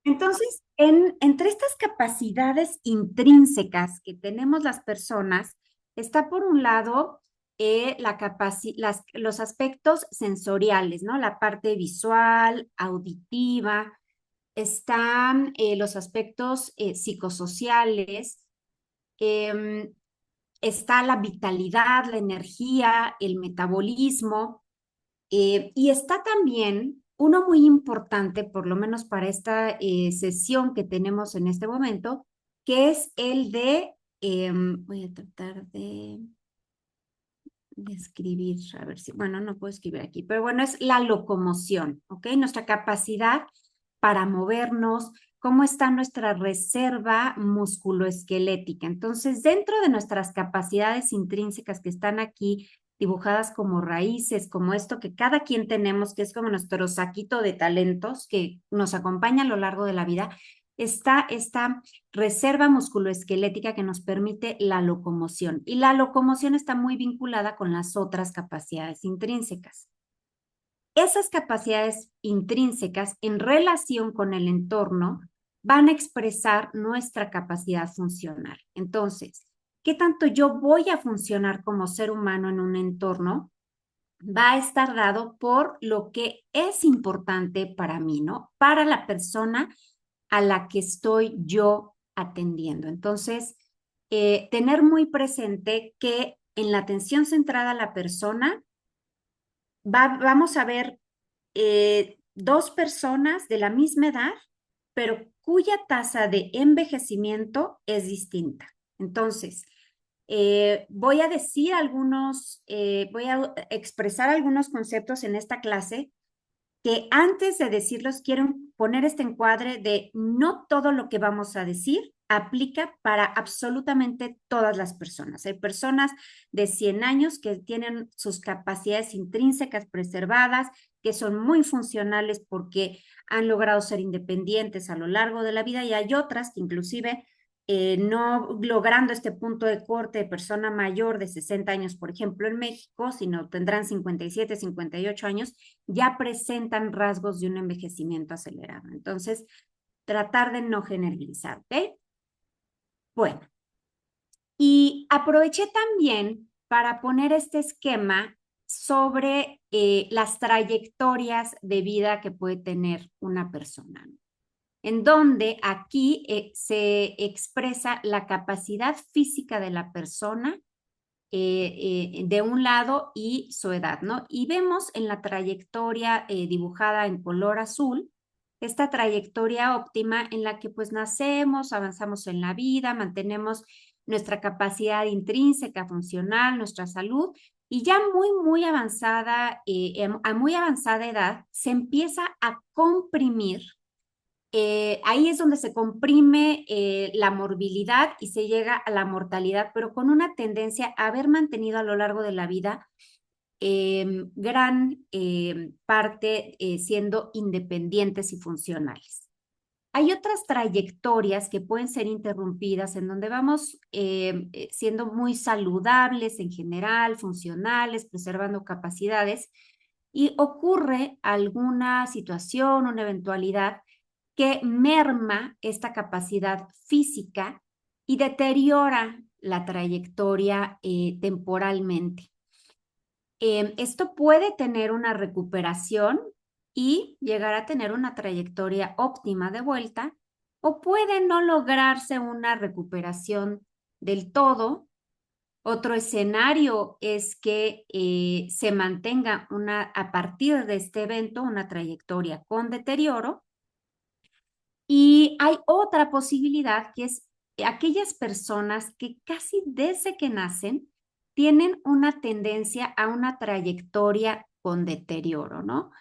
Entonces, bueno, entre estas capacidades intrínsecas que tenemos las personas, está por un lado los aspectos sensoriales, ¿no? La parte visual, auditiva, están los aspectos psicosociales, em, está la vitalidad, la energía, el metabolismo, y está también uno muy importante, por lo menos para esta sesión que tenemos en este momento, que es el de, voy a tratar de escribir, a ver si, bueno, no puedo escribir aquí, pero bueno, es la locomoción, ¿ok? Nuestra capacidad para movernos, cómo está nuestra reserva musculoesquelética. Entonces, dentro de nuestras capacidades intrínsecas que están aquí dibujadas como raíces, como esto que cada quien tenemos, que es como nuestro saquito de talentos que nos acompaña a lo largo de la vida, está esta reserva musculoesquelética que nos permite la locomoción. Y la locomoción está muy vinculada con las otras capacidades intrínsecas. Esas capacidades intrínsecas en relación con el entorno van a expresar nuestra capacidad funcional. Entonces, ¿qué tanto yo voy a funcionar como ser humano en un entorno? Va a estar dado por lo que es importante para mí, ¿no? Para la persona a la que estoy yo atendiendo. Entonces, tener muy presente que en la atención centrada a la persona, vamos a ver dos personas de la misma edad, pero cuya tasa de envejecimiento es distinta. Entonces, voy a decir voy a expresar algunos conceptos en esta clase que antes de decirlos quiero poner este encuadre de no todo lo que vamos a decir aplica para absolutamente todas las personas. Hay personas de 100 años que tienen sus capacidades intrínsecas preservadas, que son muy funcionales porque han logrado ser independientes a lo largo de la vida, y hay otras que inclusive no logrando este punto de corte de persona mayor de 60 años, por ejemplo, en México, sino tendrán 57, 58 años, ya presentan rasgos de un envejecimiento acelerado. Entonces, tratar de no generalizar, ¿ok? Bueno, y aproveché también para poner este esquema sobre las trayectorias de vida que puede tener una persona, ¿no? En donde aquí se expresa la capacidad física de la persona de un lado y su edad, ¿no? Y vemos en la trayectoria dibujada en color azul, esta trayectoria óptima en la que pues nacemos, avanzamos en la vida, mantenemos nuestra capacidad intrínseca, funcional, nuestra salud, y ya muy avanzada, a muy avanzada edad, se empieza a comprimir ahí es donde se comprime la morbilidad y se llega a la mortalidad, pero con una tendencia a haber mantenido a lo largo de la vida gran parte siendo independientes y funcionales. Hay otras trayectorias que pueden ser interrumpidas en donde vamos siendo muy saludables en general, funcionales, preservando capacidades, y ocurre alguna situación, una eventualidad que merma esta capacidad física y deteriora la trayectoria temporalmente. Esto puede tener una recuperación y llegar a tener una trayectoria óptima de vuelta, o puede no lograrse una recuperación del todo. Otro escenario es que se mantenga a partir de este evento una trayectoria con deterioro. Y hay otra posibilidad que es aquellas personas que casi desde que nacen tienen una tendencia a una trayectoria con deterioro, ¿no?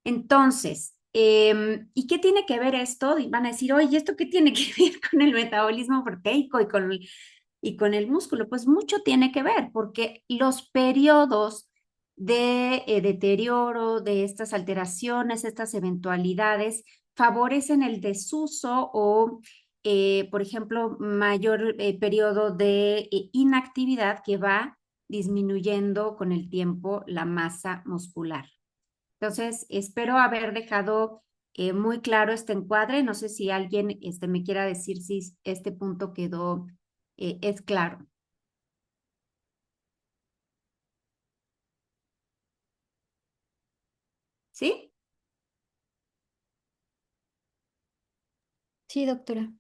Entonces, ¿y qué tiene que ver esto? Y van a decir, oye, ¿esto qué tiene que ver con el metabolismo proteico y con el músculo? Pues mucho tiene que ver, porque los periodos de deterioro, de estas alteraciones, estas eventualidades, favorecen el desuso o, por ejemplo, mayor periodo de inactividad que va disminuyendo con el tiempo la masa muscular. Entonces, espero haber dejado muy claro este encuadre. No sé si alguien me quiera decir si este punto quedó, es claro. ¿Sí? Sí, doctora.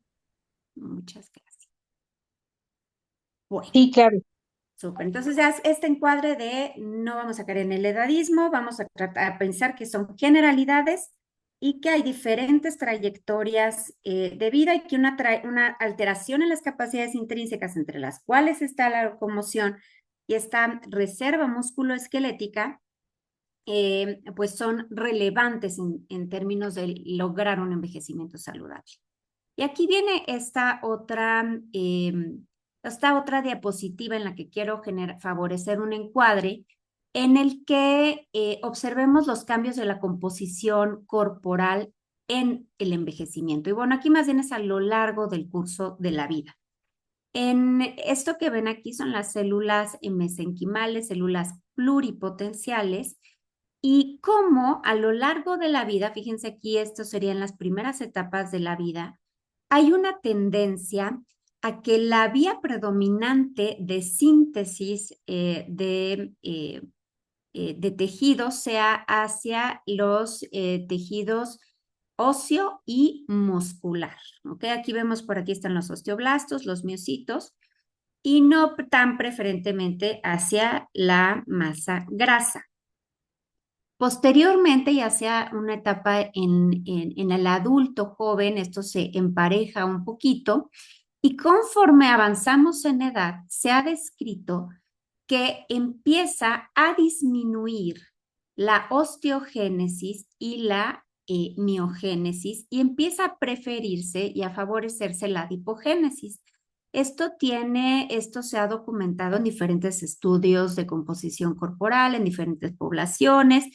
Muchas gracias. Bueno. Sí, claro. Súper. Entonces ya este encuadre de no vamos a caer en el edadismo, vamos a tratar a pensar que son generalidades y que hay diferentes trayectorias de vida y que una alteración en las capacidades intrínsecas entre las cuales está la locomoción y esta reserva musculoesquelética, pues son relevantes en términos de lograr un envejecimiento saludable. Y aquí viene esta otra diapositiva en la que quiero favorecer un encuadre en el que observemos los cambios de la composición corporal en el envejecimiento. Y bueno, aquí más bien es a lo largo del curso de la vida. En esto que ven aquí son las células mesenquimales, células pluripotenciales, y cómo a lo largo de la vida, fíjense aquí, esto serían las primeras etapas de la vida, hay una tendencia a que la vía predominante de síntesis de tejidos sea hacia los tejidos óseo y muscular. ¿Ok? Aquí vemos, por aquí están los osteoblastos, los miocitos, y no tan preferentemente hacia la masa grasa. Posteriormente, ya sea una etapa en el adulto joven, esto se empareja un poquito y conforme avanzamos en edad, se ha descrito que empieza a disminuir la osteogénesis y la miogénesis y empieza a preferirse y a favorecerse la adipogénesis. Esto se ha documentado en diferentes estudios de composición corporal, en diferentes poblaciones.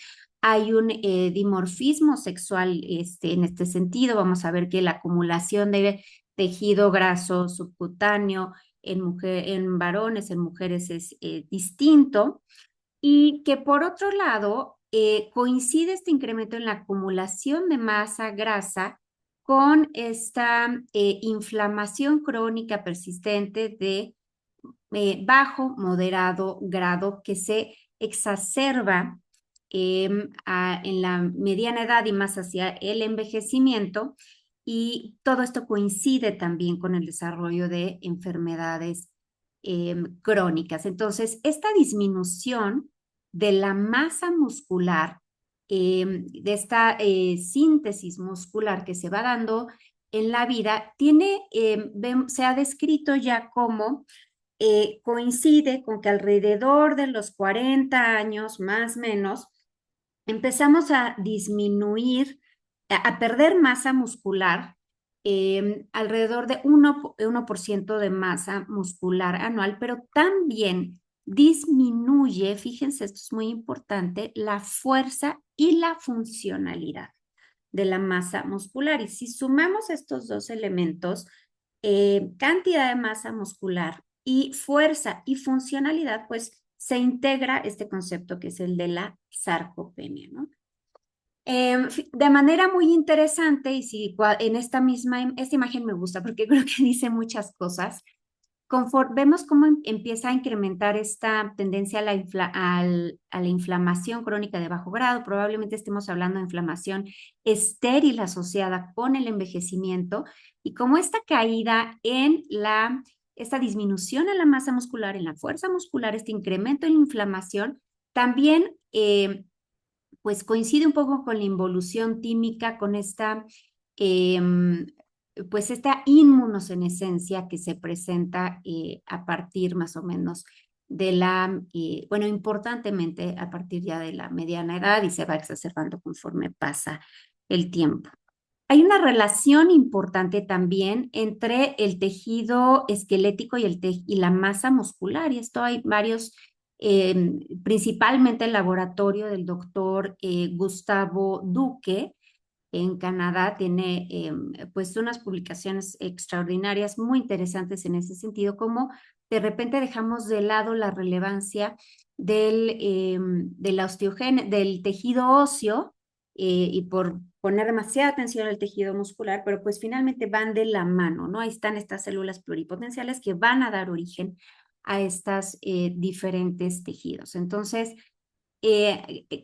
Hay un dimorfismo sexual en este sentido. Vamos a ver que la acumulación de tejido graso subcutáneo en varones, en mujeres es distinto. Y que por otro lado, coincide este incremento en la acumulación de masa grasa con esta inflamación crónica persistente de bajo, moderado grado que se exacerba en la mediana edad y más hacia el envejecimiento. Y todo esto coincide también con el desarrollo de enfermedades crónicas. Entonces, esta disminución de la masa muscular, de esta síntesis muscular que se va dando en la vida, se ha descrito ya como coincide con que alrededor de los 40 años, más o menos, empezamos a disminuir, a perder masa muscular, alrededor de 1% de masa muscular anual, pero también disminuye, fíjense, esto es muy importante, la fuerza y la funcionalidad de la masa muscular. Y si sumamos estos dos elementos, cantidad de masa muscular y fuerza y funcionalidad, pues se integra este concepto que es el de la sarcopenia, ¿no? De manera muy interesante, y si en esta imagen me gusta porque creo que dice muchas cosas, vemos cómo empieza a incrementar esta tendencia a la inflamación crónica de bajo grado. Probablemente estemos hablando de inflamación estéril asociada con el envejecimiento y como esta caída esta disminución en la masa muscular, en la fuerza muscular, este incremento en la inflamación, también pues coincide un poco con la involución tímica, con em, pues esta inmunosenescencia que se presenta a partir más o menos bueno, importantemente a partir ya de la mediana edad y se va exacerbando conforme pasa el tiempo. Hay una relación importante también entre el tejido esquelético y la masa muscular, y esto hay varios, principalmente el laboratorio del doctor Gustavo Duque en Canadá tiene pues unas publicaciones extraordinarias muy interesantes en ese sentido, como de repente dejamos de lado la relevancia del tejido óseo y por poner demasiada atención al tejido muscular, pero pues finalmente van de la mano, ¿no? Ahí están estas células pluripotenciales que van a dar origen a estas diferentes tejidos. Entonces,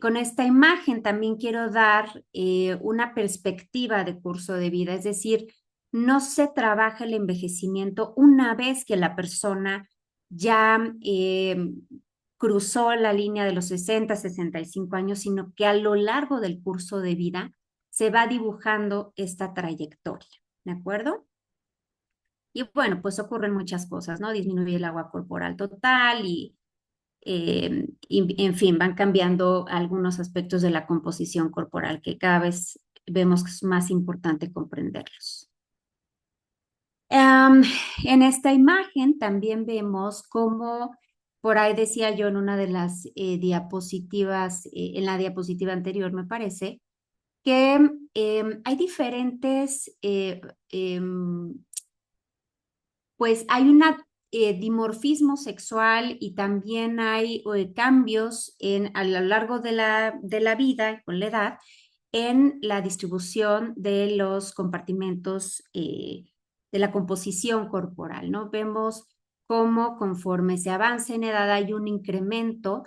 con esta imagen también quiero dar una perspectiva de curso de vida, es decir, no se trabaja el envejecimiento una vez que la persona ya cruzó la línea de los 60, 65 años, sino que a lo largo del curso de vida se va dibujando esta trayectoria, ¿de acuerdo? Y bueno, pues ocurren muchas cosas, ¿no? Disminuye el agua corporal total y, en fin, van cambiando algunos aspectos de la composición corporal que cada vez vemos que es más importante comprenderlos. En esta imagen también vemos cómo, por ahí decía yo en una de las diapositivas, en la diapositiva anterior me parece, que hay diferentes, pues hay un dimorfismo sexual y también hay cambios a lo largo de la vida, con la edad, en la distribución de los compartimentos de la composición corporal, ¿no? Vemos cómo conforme se avanza en edad hay un incremento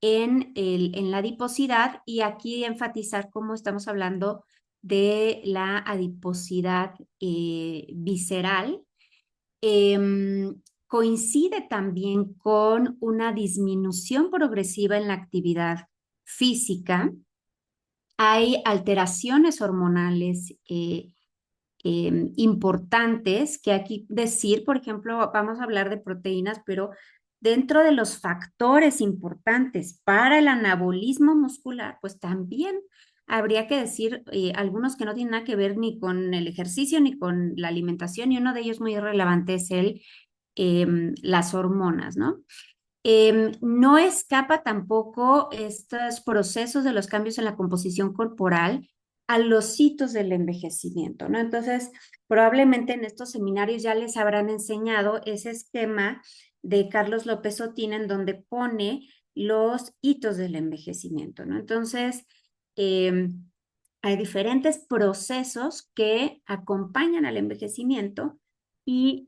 en la adiposidad y aquí enfatizar cómo estamos hablando de la adiposidad visceral. Coincide también con una disminución progresiva en la actividad física. Hay alteraciones hormonales importantes que aquí decir, por ejemplo, vamos a hablar de proteínas, pero dentro de los factores importantes para el anabolismo muscular, pues también habría que decir algunos que no tienen nada que ver ni con el ejercicio ni con la alimentación, y uno de ellos muy relevante es las hormonas, ¿no? No escapa tampoco estos procesos de los cambios en la composición corporal a los hitos del envejecimiento, ¿no? Entonces, probablemente en estos seminarios ya les habrán enseñado ese esquema de Carlos López Otín en donde pone los hitos del envejecimiento, ¿no? Entonces, hay diferentes procesos que acompañan al envejecimiento y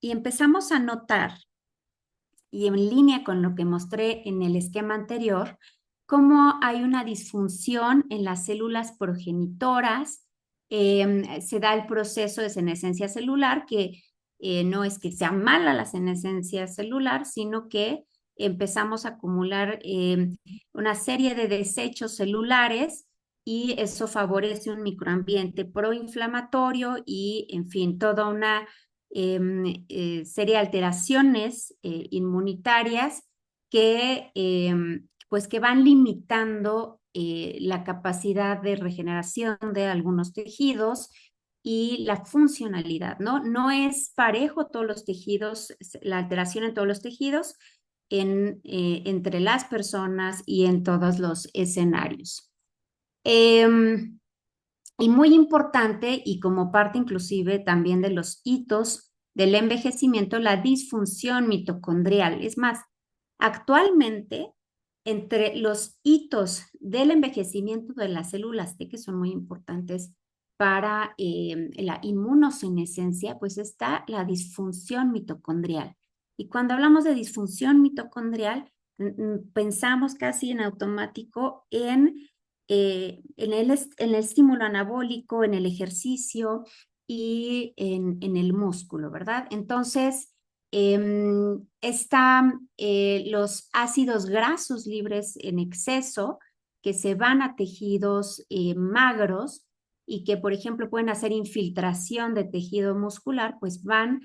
empezamos a notar y en línea con lo que mostré en el esquema anterior, cómo hay una disfunción en las células progenitoras. Se da el proceso de senescencia celular, que no es que sea mala la senescencia celular, sino que empezamos a acumular una serie de desechos celulares y eso favorece un microambiente proinflamatorio y, en fin, toda una serie de alteraciones inmunitarias que, pues que van limitando la capacidad de regeneración de algunos tejidos y la funcionalidad, ¿no? No es parejo todos los tejidos, la alteración en todos los tejidos, entre las personas y en todos los escenarios. Y muy importante, y como parte inclusive también de los hitos del envejecimiento, la disfunción mitocondrial. Es más, actualmente, entre los hitos del envejecimiento de las células T, que son muy importantes para la inmunosenescencia, pues está la disfunción mitocondrial. Y cuando hablamos de disfunción mitocondrial, pensamos casi en automático en el estímulo anabólico, en el ejercicio y en el músculo, ¿verdad? Entonces, están los ácidos grasos libres en exceso que se van a tejidos magros y que, por ejemplo, pueden hacer infiltración de tejido muscular, pues van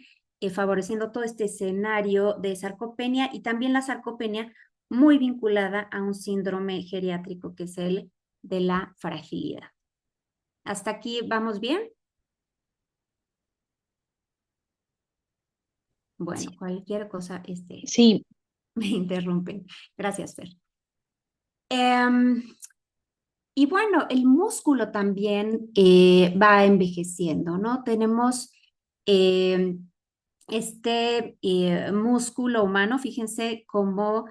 favoreciendo todo este escenario de sarcopenia y también la sarcopenia muy vinculada a un síndrome geriátrico que es el de la fragilidad. ¿Hasta aquí vamos bien? Bueno, cualquier cosa, Sí, me interrumpen. Gracias, Fer. Y bueno, el músculo también va envejeciendo, ¿no? Tenemos músculo humano, fíjense cómo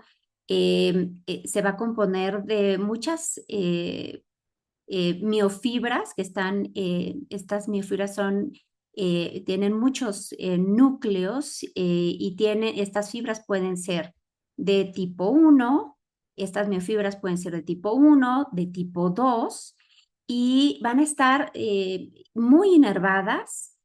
se va a componer de muchas miofibras, estas miofibras tienen muchos núcleos y estas fibras pueden ser de tipo 1, estas miofibras pueden ser de tipo 1, de tipo 2 y van a estar muy inervadas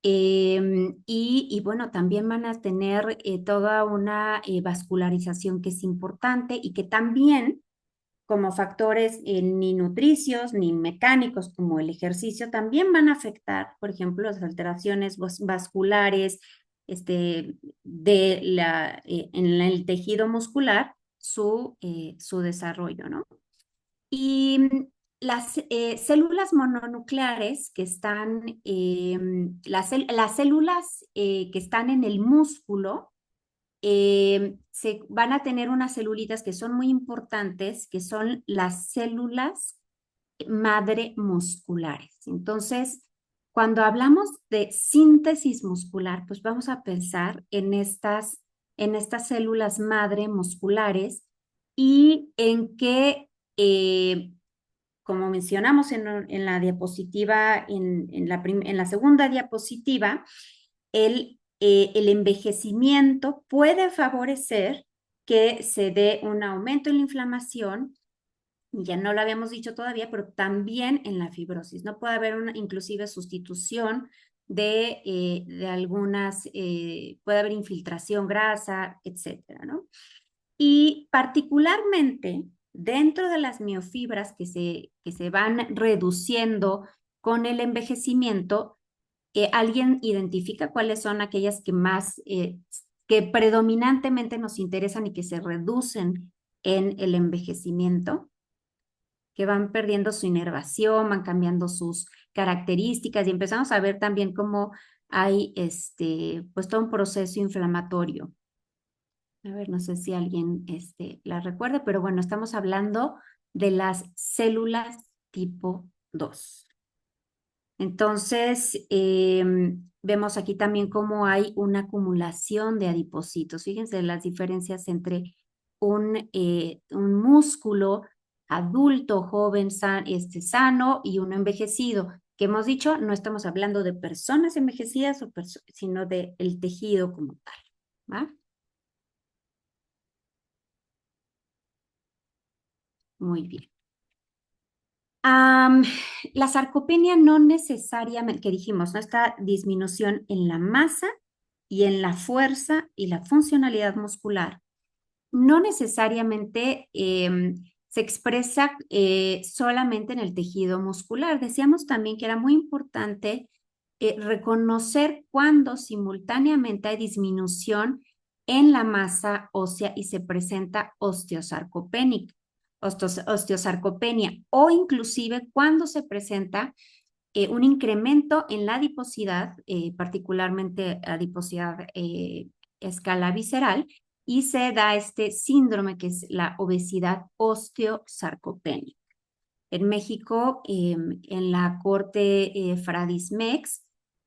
y bueno, también van a tener toda una vascularización que es importante y que también como factores ni nutricios ni mecánicos como el ejercicio también van a afectar, por ejemplo, las alteraciones vasculares en el tejido muscular, su desarrollo, ¿no? Y las células mononucleares que están, las células que están en el músculo, se van a tener unas celulitas que son muy importantes, que son las células madre musculares. Entonces, cuando hablamos de síntesis muscular, pues vamos a pensar en estas células madre musculares y en que, como mencionamos en la diapositiva, en la segunda diapositiva, el envejecimiento puede favorecer que se dé un aumento en la inflamación, ya no lo habíamos dicho todavía, pero también en la fibrosis. No puede haber una inclusive sustitución de algunas, puede haber infiltración grasa, etcétera, ¿no? Y particularmente dentro de las miofibras que se van reduciendo con el envejecimiento, ¿alguien identifica cuáles son aquellas que predominantemente nos interesan y que se reducen en el envejecimiento? Que van perdiendo su inervación, van cambiando sus características y empezamos a ver también cómo hay pues todo un proceso inflamatorio. A ver, no sé si alguien la recuerda, pero bueno, estamos hablando de las células tipo 2. Entonces, vemos aquí también cómo hay una acumulación de adipocitos. Fíjense las diferencias entre un músculo adulto, joven, sano y uno envejecido. Que hemos dicho, no estamos hablando de personas envejecidas, sino del tejido como tal. ¿Va? Muy bien. La sarcopenia no necesariamente, que dijimos, ¿no? Esta disminución en la masa y en la fuerza y la funcionalidad muscular, no necesariamente se expresa solamente en el tejido muscular. Decíamos también que era muy importante reconocer cuando simultáneamente hay disminución en la masa ósea y se presenta osteosarcopenia o inclusive cuando se presenta un incremento en la adiposidad, particularmente adiposidad escala visceral, y se da este síndrome que es la obesidad osteosarcopénica. En México, en la corte Fradismex,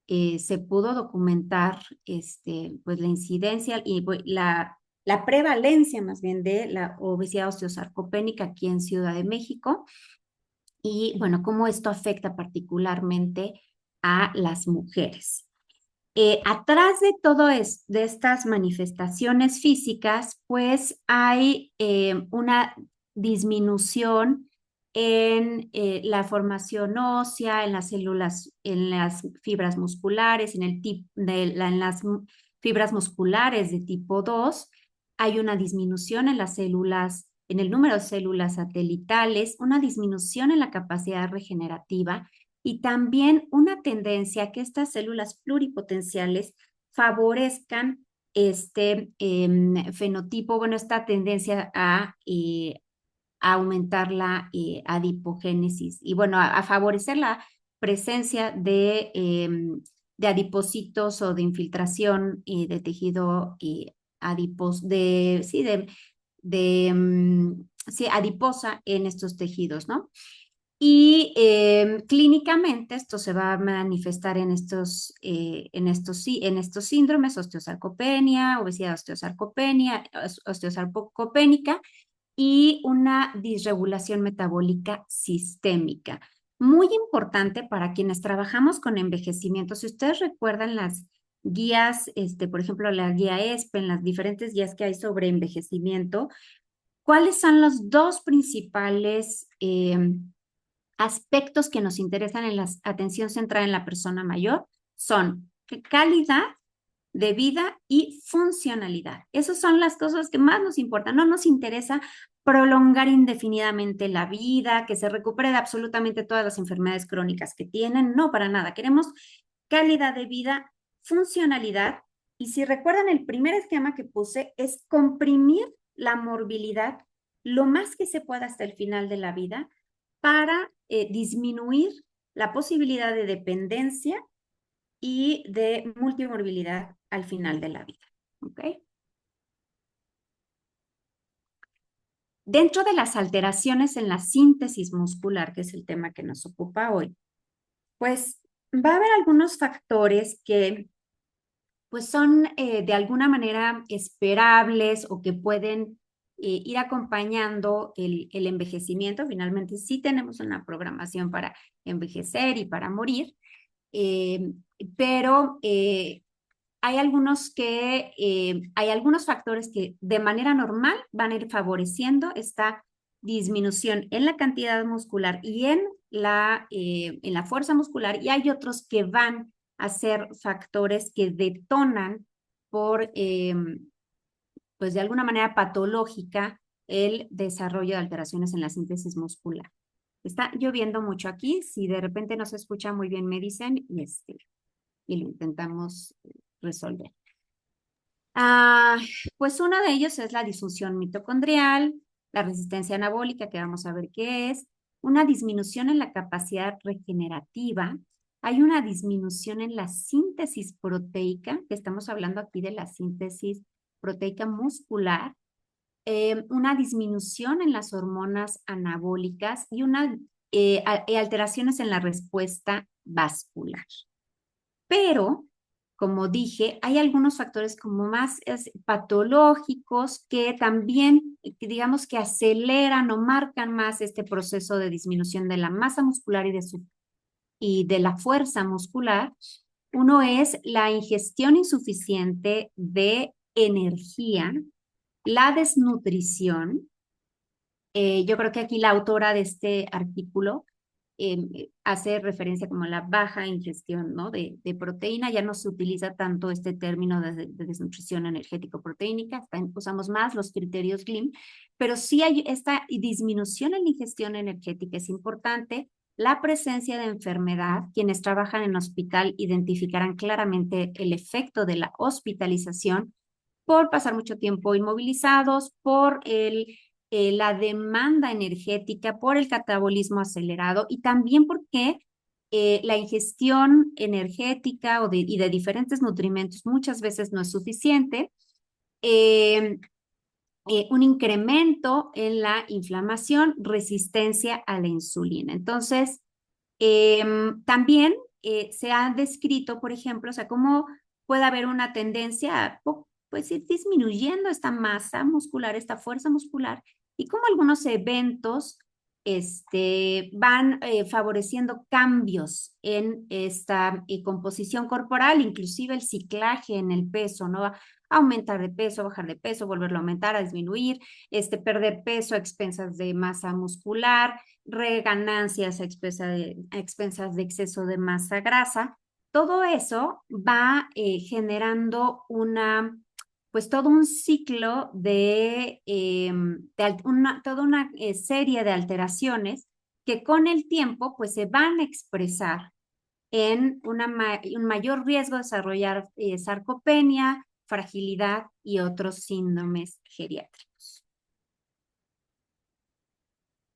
se pudo documentar pues, la incidencia y pues, la prevalencia más bien de la obesidad osteosarcopénica aquí en Ciudad de México y bueno, cómo esto afecta particularmente a las mujeres. Atrás de de estas manifestaciones físicas, pues hay una disminución en la formación ósea, en las células, en las fibras musculares, en las fibras musculares de tipo 2. Hay una disminución en las células, en el número de células satelitales, una disminución en la capacidad regenerativa y también una tendencia a que estas células pluripotenciales favorezcan este fenotipo, bueno, esta tendencia a aumentar la adipogénesis y bueno, a favorecer la presencia de adipocitos o de infiltración de tejido adipos, sí, adiposa en estos tejidos, ¿no? Y clínicamente esto se va a manifestar en estos síndromes, osteosarcopenia, obesidad osteosarcopénica, y una disregulación metabólica sistémica. Muy importante para quienes trabajamos con envejecimiento. Si ustedes recuerdan las guías, por ejemplo, la guía ESPEN, las diferentes guías que hay sobre envejecimiento, ¿cuáles son los dos principales aspectos que nos interesan en la atención centrada en la persona mayor? Son calidad de vida y funcionalidad. Esas son las cosas que más nos importan. No nos interesa prolongar indefinidamente la vida, que se recupere de absolutamente todas las enfermedades crónicas que tienen. No, para nada. Queremos calidad de vida, funcionalidad. Y si recuerdan, el primer esquema que puse es comprimir la morbilidad lo más que se pueda hasta el final de la vida para disminuir la posibilidad de dependencia y de multimorbilidad al final de la vida. ¿Ok? Dentro de las alteraciones en la síntesis muscular, que es el tema que nos ocupa hoy, pues va a haber algunos factores que pues son de alguna manera esperables o que pueden ir acompañando el envejecimiento. Finalmente sí tenemos una programación para envejecer y para morir, eh, pero hay algunos factores que de manera normal van a ir favoreciendo esta disminución en la cantidad muscular y en la fuerza muscular, y hay otros que van a ser factores que detonan por, pues de alguna manera patológica, el desarrollo de alteraciones en la síntesis muscular. Está lloviendo mucho aquí, si de repente no se escucha muy bien me dicen y lo intentamos resolver. Pues uno de ellos es la disfunción mitocondrial, la resistencia anabólica, que vamos a ver qué es, una disminución en la capacidad regenerativa, hay una disminución en la síntesis proteica, que estamos hablando aquí de la síntesis proteica muscular, una disminución en las hormonas anabólicas y alteraciones en la respuesta vascular. Pero, como dije, hay algunos factores como más patológicos que también, digamos que aceleran o marcan más este proceso de disminución de la masa muscular y de la fuerza muscular. Uno es la ingestión insuficiente de energía, la desnutrición. Yo creo que aquí la autora de este artículo hace referencia como a la baja ingestión, ¿no? de proteína. Ya no se utiliza tanto este término de desnutrición energético-proteínica, usamos más los criterios GLIM, pero sí hay esta disminución en la ingestión energética, es importante. La presencia de enfermedad, quienes trabajan en hospital identificarán claramente el efecto de la hospitalización por pasar mucho tiempo inmovilizados, por la demanda energética, por el catabolismo acelerado y también porque la ingestión energética y de diferentes nutrimentos muchas veces no es suficiente. Eh, un incremento en la inflamación, resistencia a la insulina. Entonces, también se ha descrito, por ejemplo, o sea, cómo puede haber una tendencia a pues, ir disminuyendo esta masa muscular, esta fuerza muscular, y cómo algunos eventos van favoreciendo cambios en esta composición corporal, inclusive el ciclaje en el peso, ¿no? Aumentar de peso, bajar de peso, volverlo a aumentar, a disminuir, perder peso a expensas de masa muscular, reganancias a expensas de exceso de masa grasa. Todo eso va generando pues todo un ciclo toda una serie de alteraciones que con el tiempo pues se van a expresar en un mayor riesgo de desarrollar sarcopenia, fragilidad y otros síndromes geriátricos.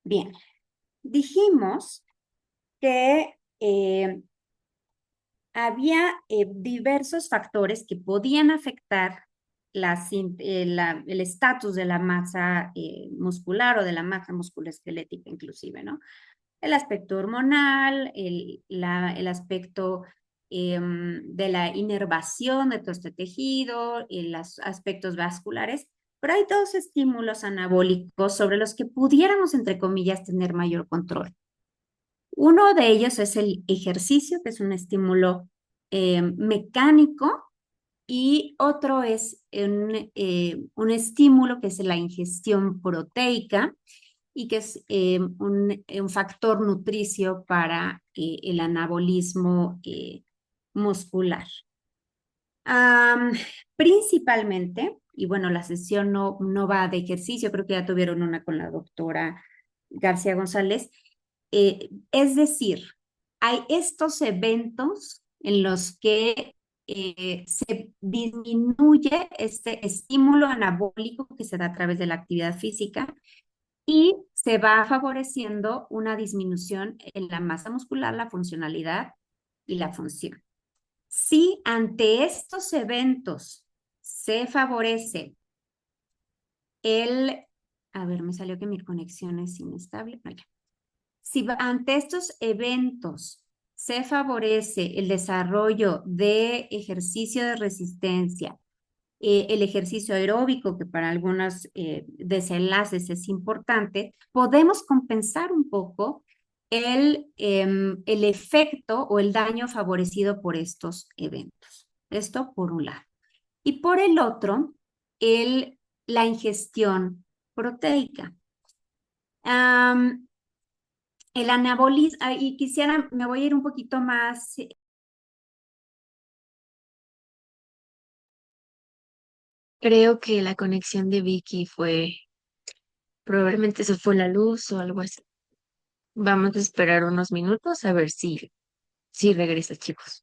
Bien, dijimos que había diversos factores que podían afectar el estatus de la masa muscular o de la masa musculoesquelética inclusive, ¿no? El aspecto hormonal, el aspecto de la inervación de todo este tejido, los aspectos vasculares, pero hay dos estímulos anabólicos sobre los que pudiéramos, entre comillas, tener mayor control. Uno de ellos es el ejercicio, que es un estímulo mecánico, y otro es un estímulo que es la ingestión proteica y que es un factor nutricio para el anabolismo muscular. Principalmente, y bueno, la sesión no va de ejercicio, creo que ya tuvieron una con la doctora García González. Es decir, hay estos eventos en los que se disminuye este estímulo anabólico que se da a través de la actividad física y se va favoreciendo una disminución en la masa muscular, la funcionalidad y la función. Si ante estos eventos se favorece a ver, me salió que mi conexión es inestable. No, ya. Si ante estos eventos se favorece el desarrollo de ejercicio de resistencia, el ejercicio aeróbico, que para algunos desenlaces es importante, podemos compensar un poco el efecto o el daño favorecido por estos eventos. Esto por un lado. Y por el otro, la ingestión proteica. El anabolismo, y quisiera, me voy a ir un poquito más. Creo que la conexión de Vicky probablemente se fue la luz o algo así. Vamos a esperar unos minutos a ver si regresa, chicos.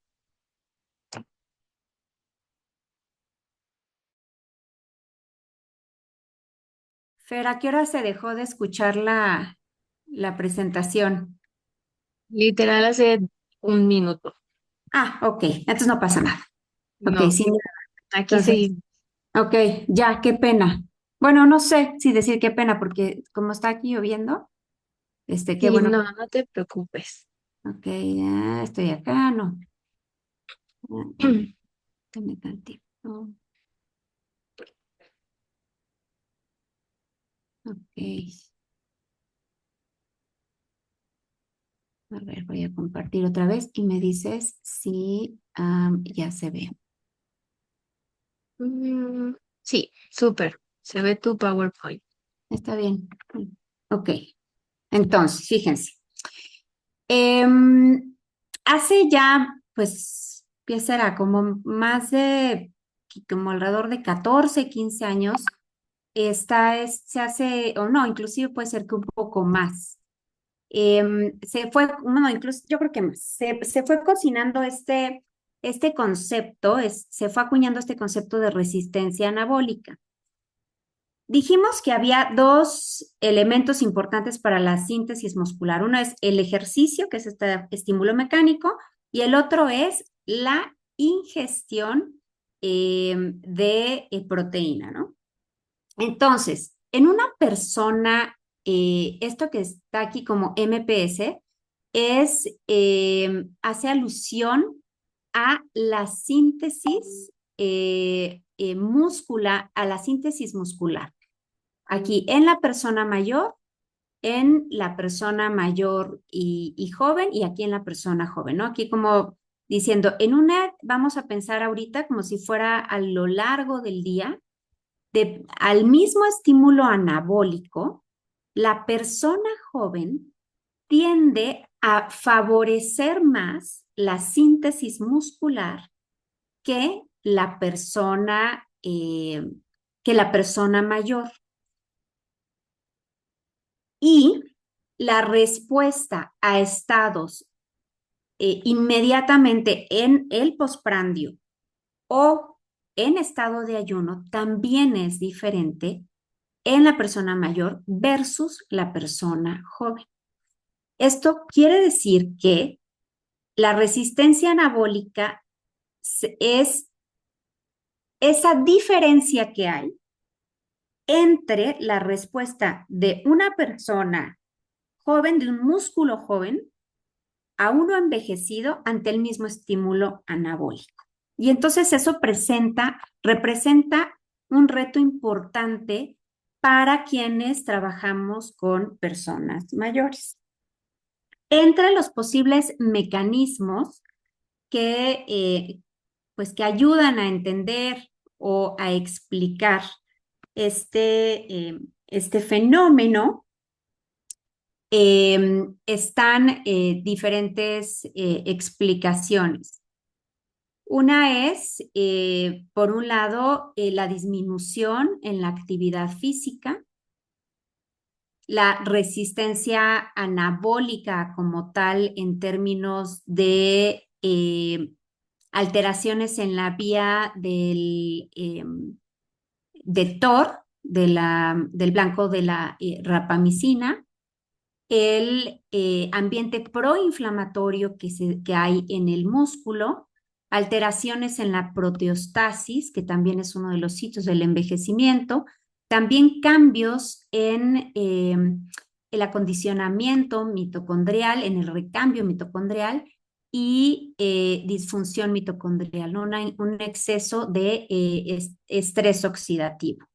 Fer, ¿a qué hora se dejó de escuchar la presentación? Literal hace un minuto. Ah, ok, entonces no pasa nada. Ok, No, sí, aquí entonces, seguimos. ok, ya, qué pena. Bueno, no sé si decir qué pena, porque como está aquí lloviendo, qué Sí, bueno. no, no te preocupes. Ok, ya estoy acá, no. A ver, dame tantito. Ok, a ver, voy a compartir otra vez y me dices si ya se ve. Mm, sí, súper. Se ve tu PowerPoint. Está bien. Ok, entonces, fíjense. Em, Hace ya, pues, ¿qué será? Como más de, como alrededor de 14 15 años, se hace, o no, inclusive puede ser que un poco más. Se fue, no, incluso yo creo que más, se fue cocinando este concepto, se fue acuñando este concepto de resistencia anabólica. Dijimos que había dos elementos importantes para la síntesis muscular. Uno es el ejercicio, que es este estímulo mecánico, y el otro es la ingestión de proteína, ¿no? Entonces, en una persona, esto que está aquí como MPS hace alusión a la síntesis muscular, a la síntesis muscular. Aquí en la persona mayor, en la persona mayor y joven, y aquí en la persona joven, ¿no? Aquí como diciendo, en una vamos a pensar ahorita como si fuera a lo largo del día, al mismo estímulo anabólico, la persona joven tiende a favorecer más la síntesis muscular que que la persona mayor. Y la respuesta a estados inmediatamente en el postprandio o en estado de ayuno también es diferente en la persona mayor versus la persona joven. Esto quiere decir que la resistencia anabólica es esa diferencia que hay entre la respuesta de una persona joven, de un músculo joven, a uno envejecido ante el mismo estímulo anabólico. Y entonces eso representa un reto importante para quienes trabajamos con personas mayores. Entre los posibles mecanismos pues que ayudan a entender o a explicar este fenómeno, están diferentes explicaciones. Una es, por un lado, la disminución en la actividad física, la resistencia anabólica como tal en términos de alteraciones en la vía de TOR, del blanco de la rapamicina, el ambiente proinflamatorio que hay en el músculo, alteraciones en la proteostasis, que también es uno de los sitios del envejecimiento, también cambios en el acondicionamiento mitocondrial, en el recambio mitocondrial y disfunción mitocondrial, ¿no? Un exceso de estrés oxidativo.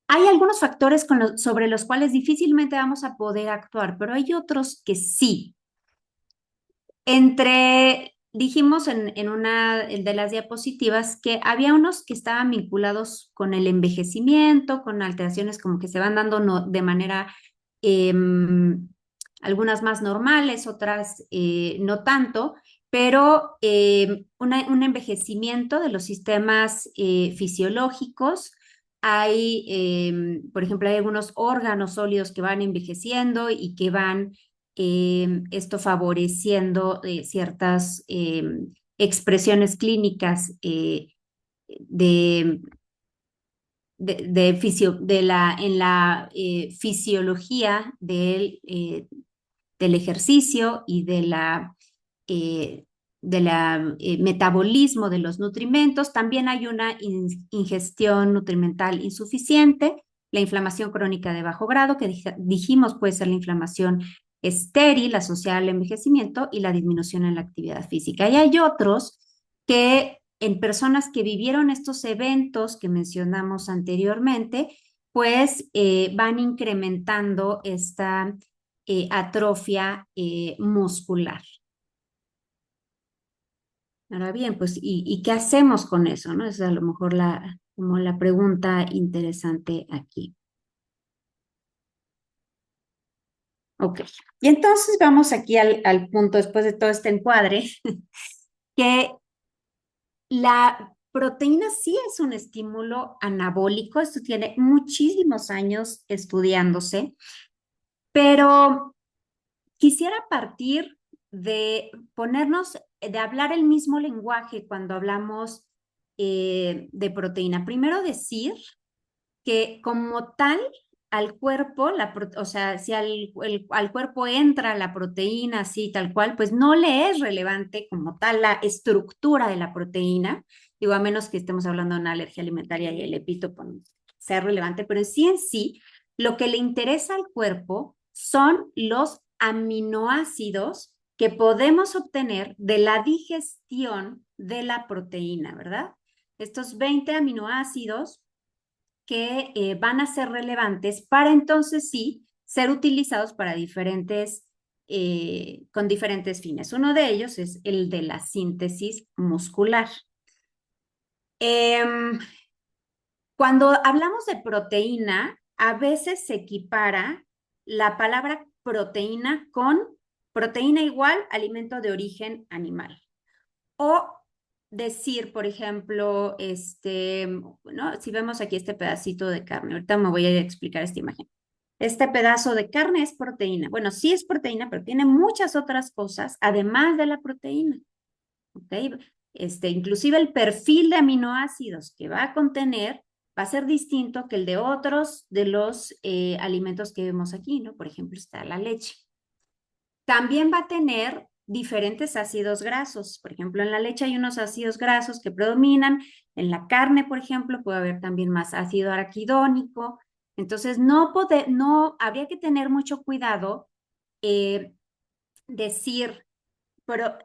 Hay algunos factores sobre los cuales difícilmente vamos a poder actuar, pero hay otros que sí. Dijimos en una de las diapositivas que había unos que estaban vinculados con el envejecimiento, con alteraciones como que se van dando de manera, algunas más normales, otras no tanto, pero un envejecimiento de los sistemas fisiológicos. Por ejemplo, hay algunos órganos sólidos que van envejeciendo y que van esto favoreciendo ciertas expresiones clínicas de, en la fisiología del ejercicio y eh, metabolismo de los nutrimentos. También hay una ingestión nutrimental insuficiente, la inflamación crónica de bajo grado, que dijimos puede ser la inflamación estéril asociada al envejecimiento y la disminución en la actividad física. Y hay otros que en personas que vivieron estos eventos que mencionamos anteriormente, pues van incrementando esta atrofia muscular. Ahora bien, pues, ¿y qué hacemos con eso, no? Esa es a lo mejor como la pregunta interesante aquí. Ok, y entonces vamos aquí al punto, después de todo este encuadre, que la proteína sí es un estímulo anabólico, esto tiene muchísimos años estudiándose, pero quisiera partir de de hablar el mismo lenguaje cuando hablamos de proteína. Primero decir que como tal, al cuerpo, o sea, si al cuerpo entra la proteína así, tal cual, pues no le es relevante como tal la estructura de la proteína, digo, a menos que estemos hablando de una alergia alimentaria y el epítopo no sea relevante, pero en sí, lo que le interesa al cuerpo son los aminoácidos que podemos obtener de la digestión de la proteína, ¿verdad? Estos 20 aminoácidos que van a ser relevantes para entonces sí ser utilizados para con diferentes fines. Uno de ellos es el de la síntesis muscular. Cuando hablamos de proteína, a veces se equipara la palabra proteína con proteína igual alimento de origen animal. O decir, por ejemplo, ¿no? Si vemos aquí este pedacito de carne, ahorita me voy a explicar esta imagen. Este pedazo de carne es proteína. Bueno, sí es proteína, pero tiene muchas otras cosas además de la proteína. ¿Ok? Inclusive el perfil de aminoácidos que va a contener va a ser distinto que el de otros de los alimentos que vemos aquí, ¿no? Por ejemplo, está la leche. También va a tener diferentes ácidos grasos. Por ejemplo, en la leche hay unos ácidos grasos que predominan. En la carne, por ejemplo, puede haber también más ácido araquidónico. Entonces, no habría que tener mucho cuidado decir,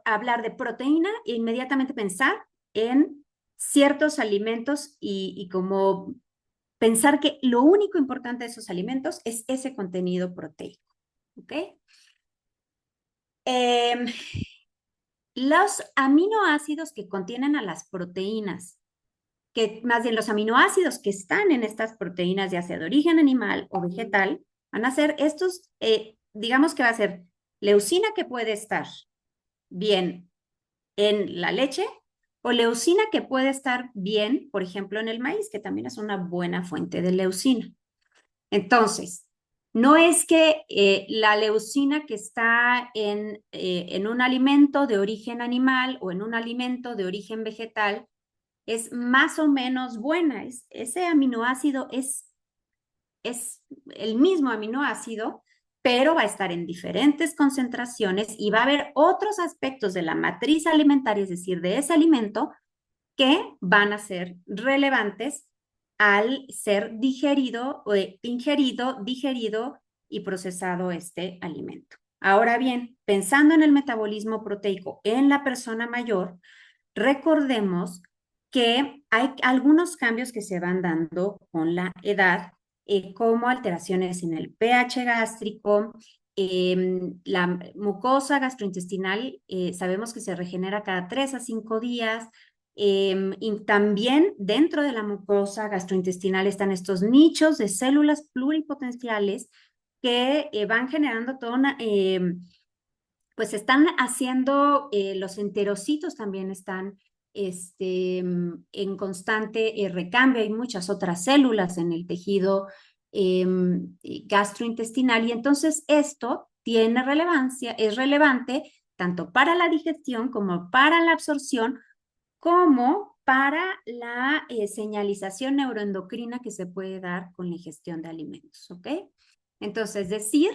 hablar de proteína e inmediatamente pensar en ciertos alimentos y como pensar que lo único importante de esos alimentos es ese contenido proteico, ¿ok? Los aminoácidos que contienen a las proteínas, que más bien los aminoácidos que están en estas proteínas, ya sea de origen animal o vegetal, van a ser estos, digamos que va a ser leucina que puede estar bien en la leche o leucina que puede estar bien, por ejemplo, en el maíz, que también es una buena fuente de leucina. Entonces, no es que la leucina que está en un alimento de origen animal o en un alimento de origen vegetal es más o menos buena. Ese aminoácido es el mismo aminoácido, pero va a estar en diferentes concentraciones y va a haber otros aspectos de la matriz alimentaria, es decir, de ese alimento, que van a ser relevantes al ser digerido, ingerido, digerido y procesado este alimento. Ahora bien, pensando en el metabolismo proteico en la persona mayor, recordemos que hay algunos cambios que se van dando con la edad, como alteraciones en el pH gástrico, la mucosa gastrointestinal, sabemos que se regenera cada 3 a 5 días, y también dentro de la mucosa gastrointestinal están estos nichos de células pluripotenciales que van generando toda una, pues están haciendo, los enterocitos también están en constante recambio. Hay muchas otras células en el tejido gastrointestinal y entonces esto tiene relevancia, es relevante tanto para la digestión como para la absorción, como para la señalización neuroendocrina que se puede dar con la ingestión de alimentos, ¿ok? Entonces, decir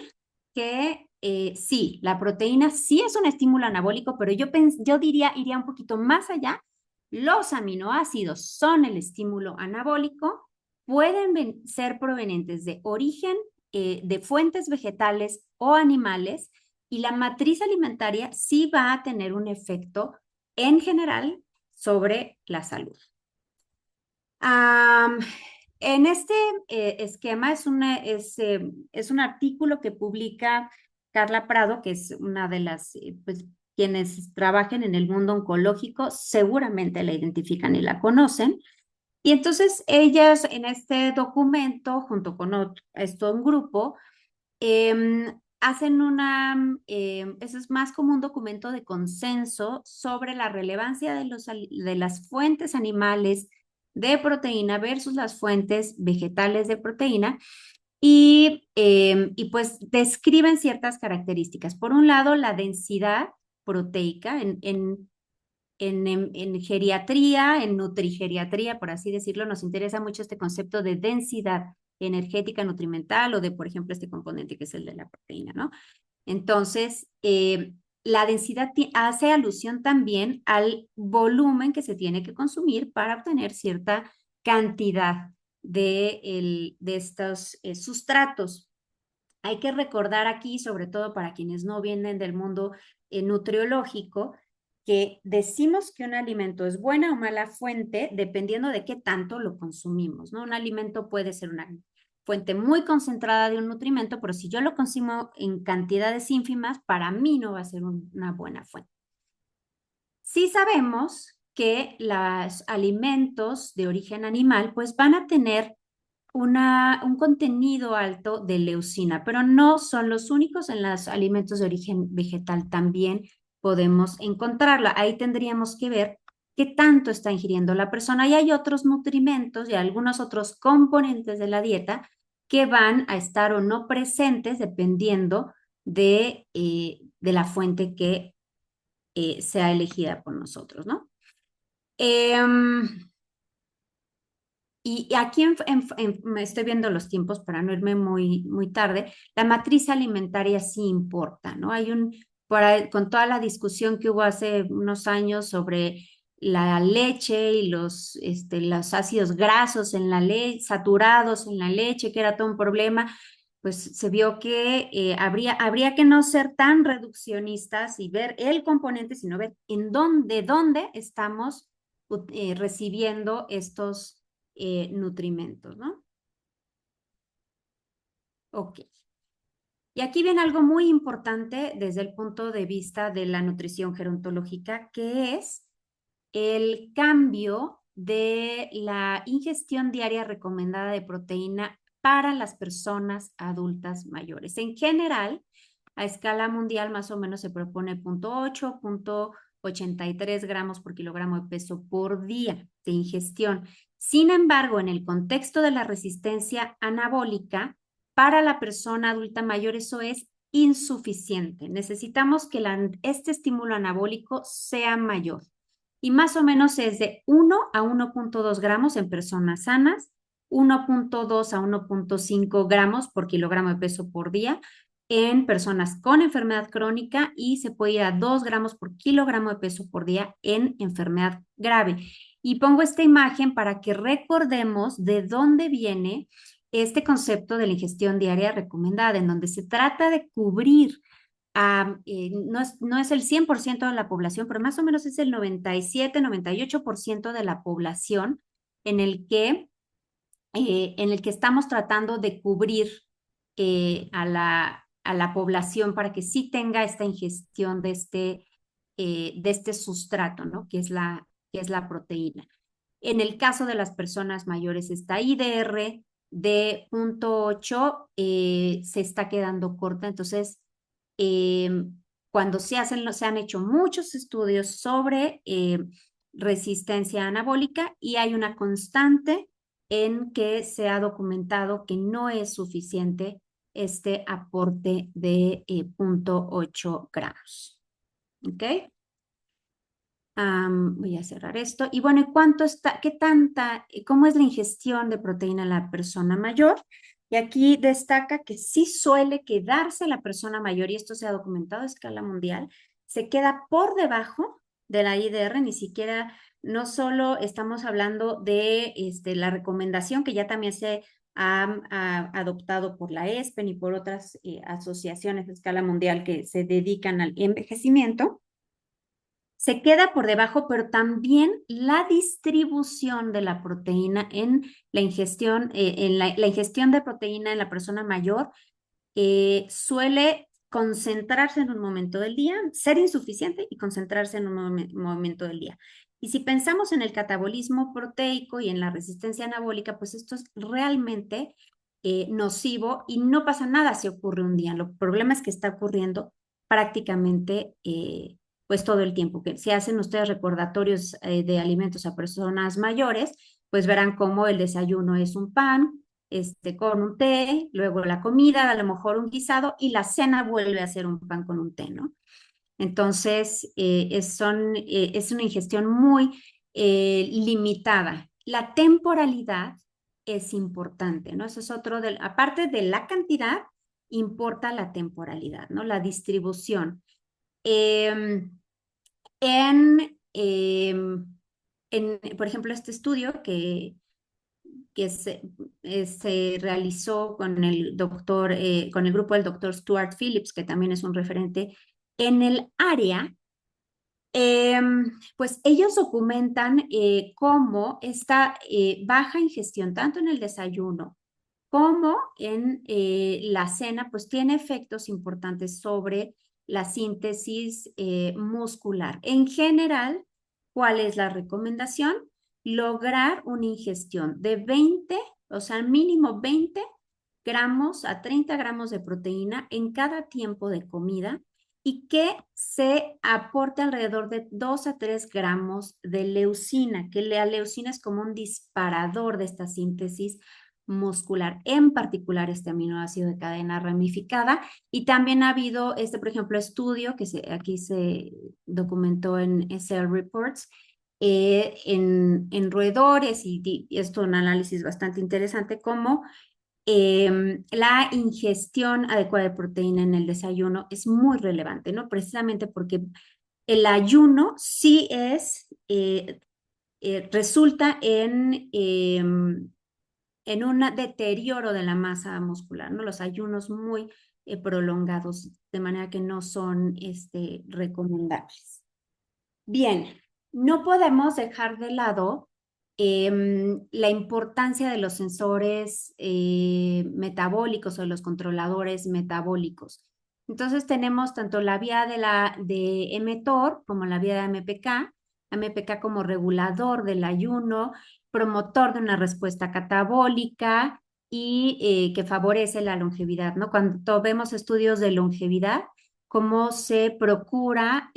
que sí, la proteína sí es un estímulo anabólico, pero yo diría, iría un poquito más allá. Los aminoácidos son el estímulo anabólico, pueden ser provenientes de origen, de fuentes vegetales o animales, y la matriz alimentaria sí va a tener un efecto en general sobre la salud. En este esquema es un artículo que publica Carla Prado, que es una de las, pues, quienes trabajan en el mundo oncológico, seguramente la identifican y la conocen. Y entonces ellas en este documento, junto con un grupo, hacen eso es más como un documento de consenso sobre la relevancia de las fuentes animales de proteína versus las fuentes vegetales de proteína y pues describen ciertas características. Por un lado, la densidad proteica en geriatría, en nutrigeriatría, por así decirlo, nos interesa mucho este concepto de densidad energética nutrimental o de, por ejemplo, este componente que es el de la proteína, ¿no? Entonces, la densidad hace alusión también al volumen que se tiene que consumir para obtener cierta cantidad de estos sustratos. Hay que recordar aquí, sobre todo para quienes no vienen del mundo nutriológico, que decimos que un alimento es buena o mala fuente dependiendo de qué tanto lo consumimos, ¿no? Un alimento puede ser una fuente muy concentrada de un nutrimento, pero si yo lo consumo en cantidades ínfimas, para mí no va a ser una buena fuente. Sí sabemos que los alimentos de origen animal pues van a tener un contenido alto de leucina, pero no son los únicos. En los alimentos de origen vegetal también podemos encontrarla. Ahí tendríamos que ver qué tanto está ingiriendo la persona y hay otros nutrimentos y algunos otros componentes de la dieta que van a estar o no presentes dependiendo de la fuente que sea elegida por nosotros, ¿no? Y aquí me estoy viendo los tiempos para no irme muy tarde. La matriz alimentaria sí importa, ¿no? Con toda la discusión que hubo hace unos años sobre la leche y los ácidos grasos en la leche, saturados en la leche, que era todo un problema, pues se vio que habría que no ser tan reduccionistas y ver el componente, sino ver de dónde estamos recibiendo estos nutrimentos, ¿no? Ok. Y aquí viene algo muy importante desde el punto de vista de la nutrición gerontológica, que es el cambio de la ingestión diaria recomendada de proteína para las personas adultas mayores. En general, a escala mundial más o menos se propone 0.8, 0.83 gramos por kilogramo de peso por día de ingestión. Sin embargo, en el contexto de la resistencia anabólica, para la persona adulta mayor eso es insuficiente. Necesitamos que este estímulo anabólico sea mayor y más o menos es de 1 a 1.2 gramos en personas sanas, 1.2 a 1.5 gramos por kilogramo de peso por día en personas con enfermedad crónica y se puede ir a 2 gramos por kilogramo de peso por día en enfermedad grave. Y pongo esta imagen para que recordemos de dónde viene este concepto de la ingestión diaria recomendada, en donde se trata de cubrir no es el 100% de la población, pero más o menos es el 97, 98% de la población en el que estamos tratando de cubrir a la población para que sí tenga esta ingestión de este sustrato, ¿no? Que es la proteína. En el caso de las personas mayores, esta IDR de 0.8 se está quedando corta, entonces cuando se han hecho muchos estudios sobre resistencia anabólica y hay una constante en que se ha documentado que no es suficiente este aporte de 0.8 gramos. ¿Ok? Voy a cerrar esto. Y bueno, ¿cuánto está, qué tanta, cómo es la ingestión de proteína en la persona mayor? Y aquí destaca que sí suele quedarse la persona mayor, y esto se ha documentado a escala mundial, se queda por debajo de la IDR, ni siquiera, no solo estamos hablando de la recomendación que ya también se ha adoptado por la ESPEN y por otras asociaciones a escala mundial que se dedican al envejecimiento, se queda por debajo, pero también la distribución de la proteína en la ingestión, la ingestión de proteína en la persona mayor suele concentrarse en un momento del día, ser insuficiente y concentrarse en un momento del día. Y si pensamos en el catabolismo proteico y en la resistencia anabólica, pues esto es realmente nocivo y no pasa nada si ocurre un día. El problema es que está ocurriendo prácticamente pues todo el tiempo. Que si hacen ustedes recordatorios de alimentos a personas mayores, pues verán cómo el desayuno es un pan, con un té, luego la comida, a lo mejor un guisado, y la cena vuelve a ser un pan con un té, ¿no? Entonces, es una ingestión muy limitada. La temporalidad es importante, ¿no? Eso es otro aparte de la cantidad, importa la temporalidad, ¿no? La distribución. Eh, por ejemplo, este estudio que se realizó con el doctor, con el grupo del doctor Stuart Phillips, que también es un referente en el área, pues ellos documentan cómo esta baja ingestión, tanto en el desayuno como en la cena, pues tiene efectos importantes sobre la síntesis muscular. En general, ¿cuál es la recomendación? Lograr una ingestión de 20, o sea, mínimo 20 gramos a 30 gramos de proteína en cada tiempo de comida y que se aporte alrededor de 2 a 3 gramos de leucina, que la leucina es como un disparador de esta síntesis muscular, en particular este aminoácido de cadena ramificada. Y también ha habido por ejemplo, estudio que aquí se documentó en Cell Reports en roedores y esto es un análisis bastante interesante como la ingestión adecuada de proteína en el desayuno es muy relevante, ¿no? Precisamente porque el ayuno sí resulta en un deterioro de la masa muscular, ¿no? Los ayunos muy prolongados, de manera que no son recomendables. Bien, No podemos dejar de lado la importancia de los sensores metabólicos o de los controladores metabólicos. Entonces tenemos tanto la vía de mTOR como la vía de AMPK, AMPK como regulador del ayuno, promotor de una respuesta catabólica y que favorece la longevidad, ¿no? Cuando vemos estudios de longevidad, cómo se procura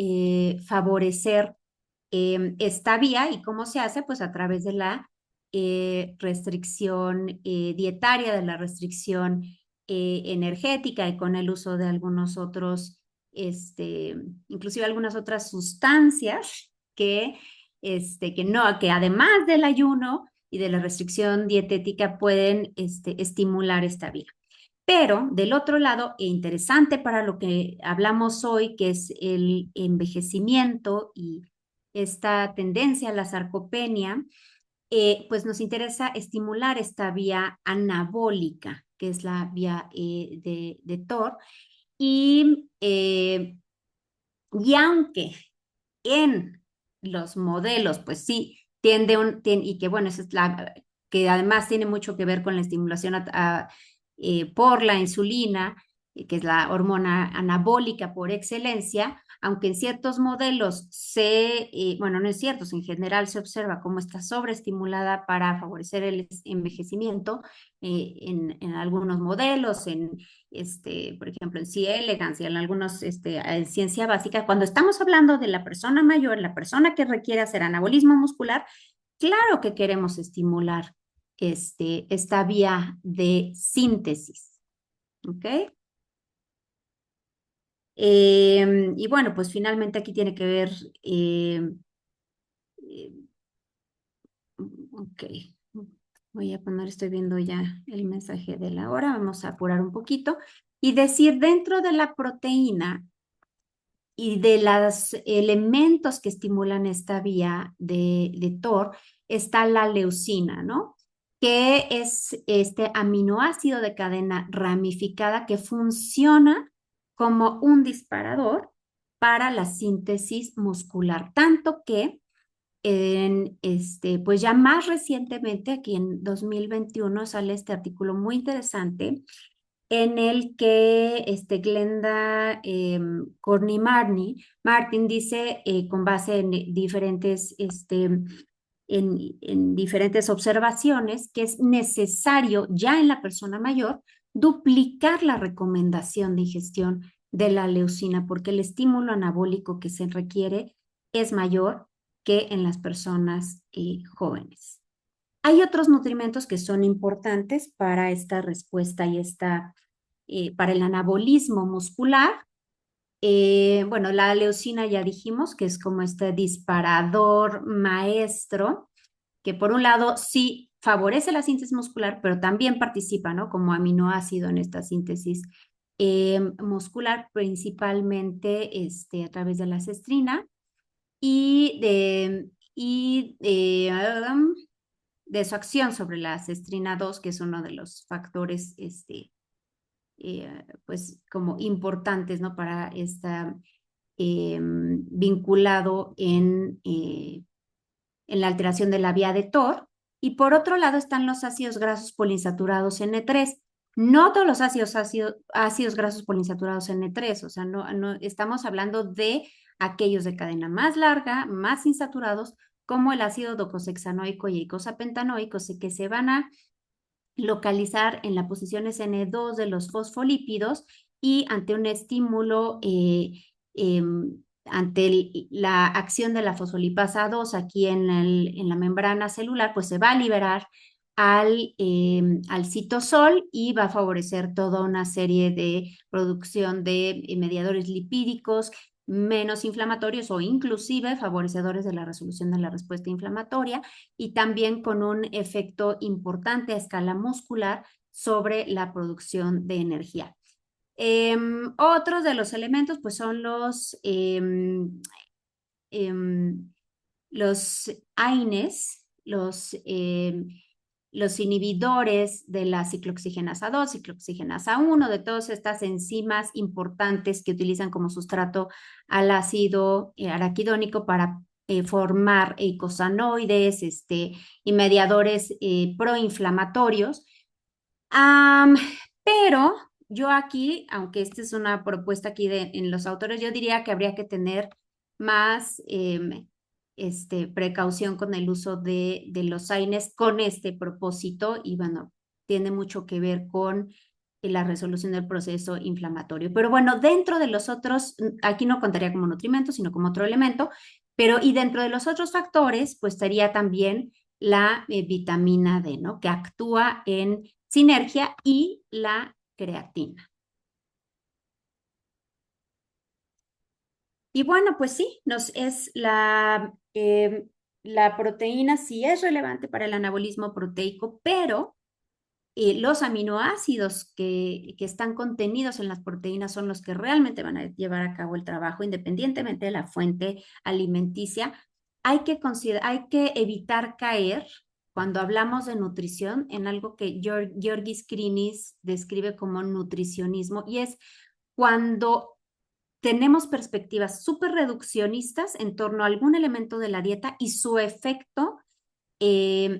favorecer esta vía y cómo se hace, pues a través de la restricción dietaria, de la restricción energética y con el uso de algunos otros, inclusive algunas otras sustancias que además del ayuno y de la restricción dietética pueden estimular esta vía. Pero del otro lado, e interesante para lo que hablamos hoy, que es el envejecimiento y esta tendencia a la sarcopenia, pues nos interesa estimular esta vía anabólica, que es la vía de TOR. Y aunque en los modelos, pues sí, y que bueno, esa es que además tiene mucho que ver con la estimulación por la insulina, que es la hormona anabólica por excelencia, aunque en ciertos modelos bueno, no en ciertos, en general se observa cómo está sobreestimulada para favorecer el envejecimiento en algunos modelos, por ejemplo, en C. elegans y en algunos, en ciencia básica, cuando estamos hablando de la persona mayor, la persona que requiere hacer anabolismo muscular, claro que queremos estimular esta vía de síntesis, ¿ok? Y bueno, pues finalmente aquí tiene que ver, eh, ok, voy a poner, estoy viendo ya el mensaje de la hora, vamos a apurar un poquito y decir dentro de la proteína y de los elementos que estimulan esta vía de TOR está la leucina, ¿no? Que es este aminoácido de cadena ramificada que funciona como un disparador para la síntesis muscular, tanto que pues ya más recientemente, aquí en 2021, sale este artículo muy interesante en el que Glenda Courtney Martin dice, con base en en diferentes observaciones, que es necesario ya en la persona mayor duplicar la recomendación de ingestión de la leucina, porque el estímulo anabólico que se requiere es mayor que en las personas jóvenes. Hay otros nutrimentos que son importantes para esta respuesta y para el anabolismo muscular. Bueno, la leucina ya dijimos que es como este disparador maestro, que por un lado sí favorece la síntesis muscular, pero también participa, ¿no? Como aminoácido en esta síntesis muscular, principalmente a través de la cestrina y de su acción sobre la cestrina 2, que es uno de los factores pues como importantes, ¿no? Para esta vinculado en la alteración de la vía de TOR. Y por otro lado están los ácidos grasos poliinsaturados N3. No todos los ácidos grasos poliinsaturados N3, o sea, no estamos hablando de aquellos de cadena más larga, más insaturados, como el ácido docosahexanoico y eicosapentanoico, que se van a localizar en la posición SN2 de los fosfolípidos y ante un estímulo, ante la acción de la fosfolipasa 2 aquí en la membrana celular, pues se va a liberar al citosol y va a favorecer toda una serie de producción de mediadores lipídicos menos inflamatorios o inclusive favorecedores de la resolución de la respuesta inflamatoria y también con un efecto importante a escala muscular sobre la producción de energía. Otros de los elementos pues son los AINES, los inhibidores de la ciclooxigenasa 2, ciclooxigenasa 1, de todas estas enzimas importantes que utilizan como sustrato al ácido araquidónico para formar eicosanoides y mediadores proinflamatorios. Am, pero yo aquí, aunque esta es una propuesta aquí en los autores, yo diría que habría que tener más precaución con el uso de los AINES con este propósito y bueno, tiene mucho que ver con la resolución del proceso inflamatorio. Pero bueno, dentro de los otros, aquí no contaría como nutrimento, sino como otro elemento, pero y dentro de los otros factores, pues estaría también la vitamina D, ¿no? Que actúa en sinergia y la creatina. Y bueno, pues sí, la proteína sí es relevante para el anabolismo proteico, pero los aminoácidos que están contenidos en las proteínas son los que realmente van a llevar a cabo el trabajo, independientemente de la fuente alimenticia. Hay que evitar caer cuando hablamos de nutrición en algo que Georgis Krinis describe como nutricionismo, y es cuando tenemos perspectivas súper reduccionistas en torno a algún elemento de la dieta y su efecto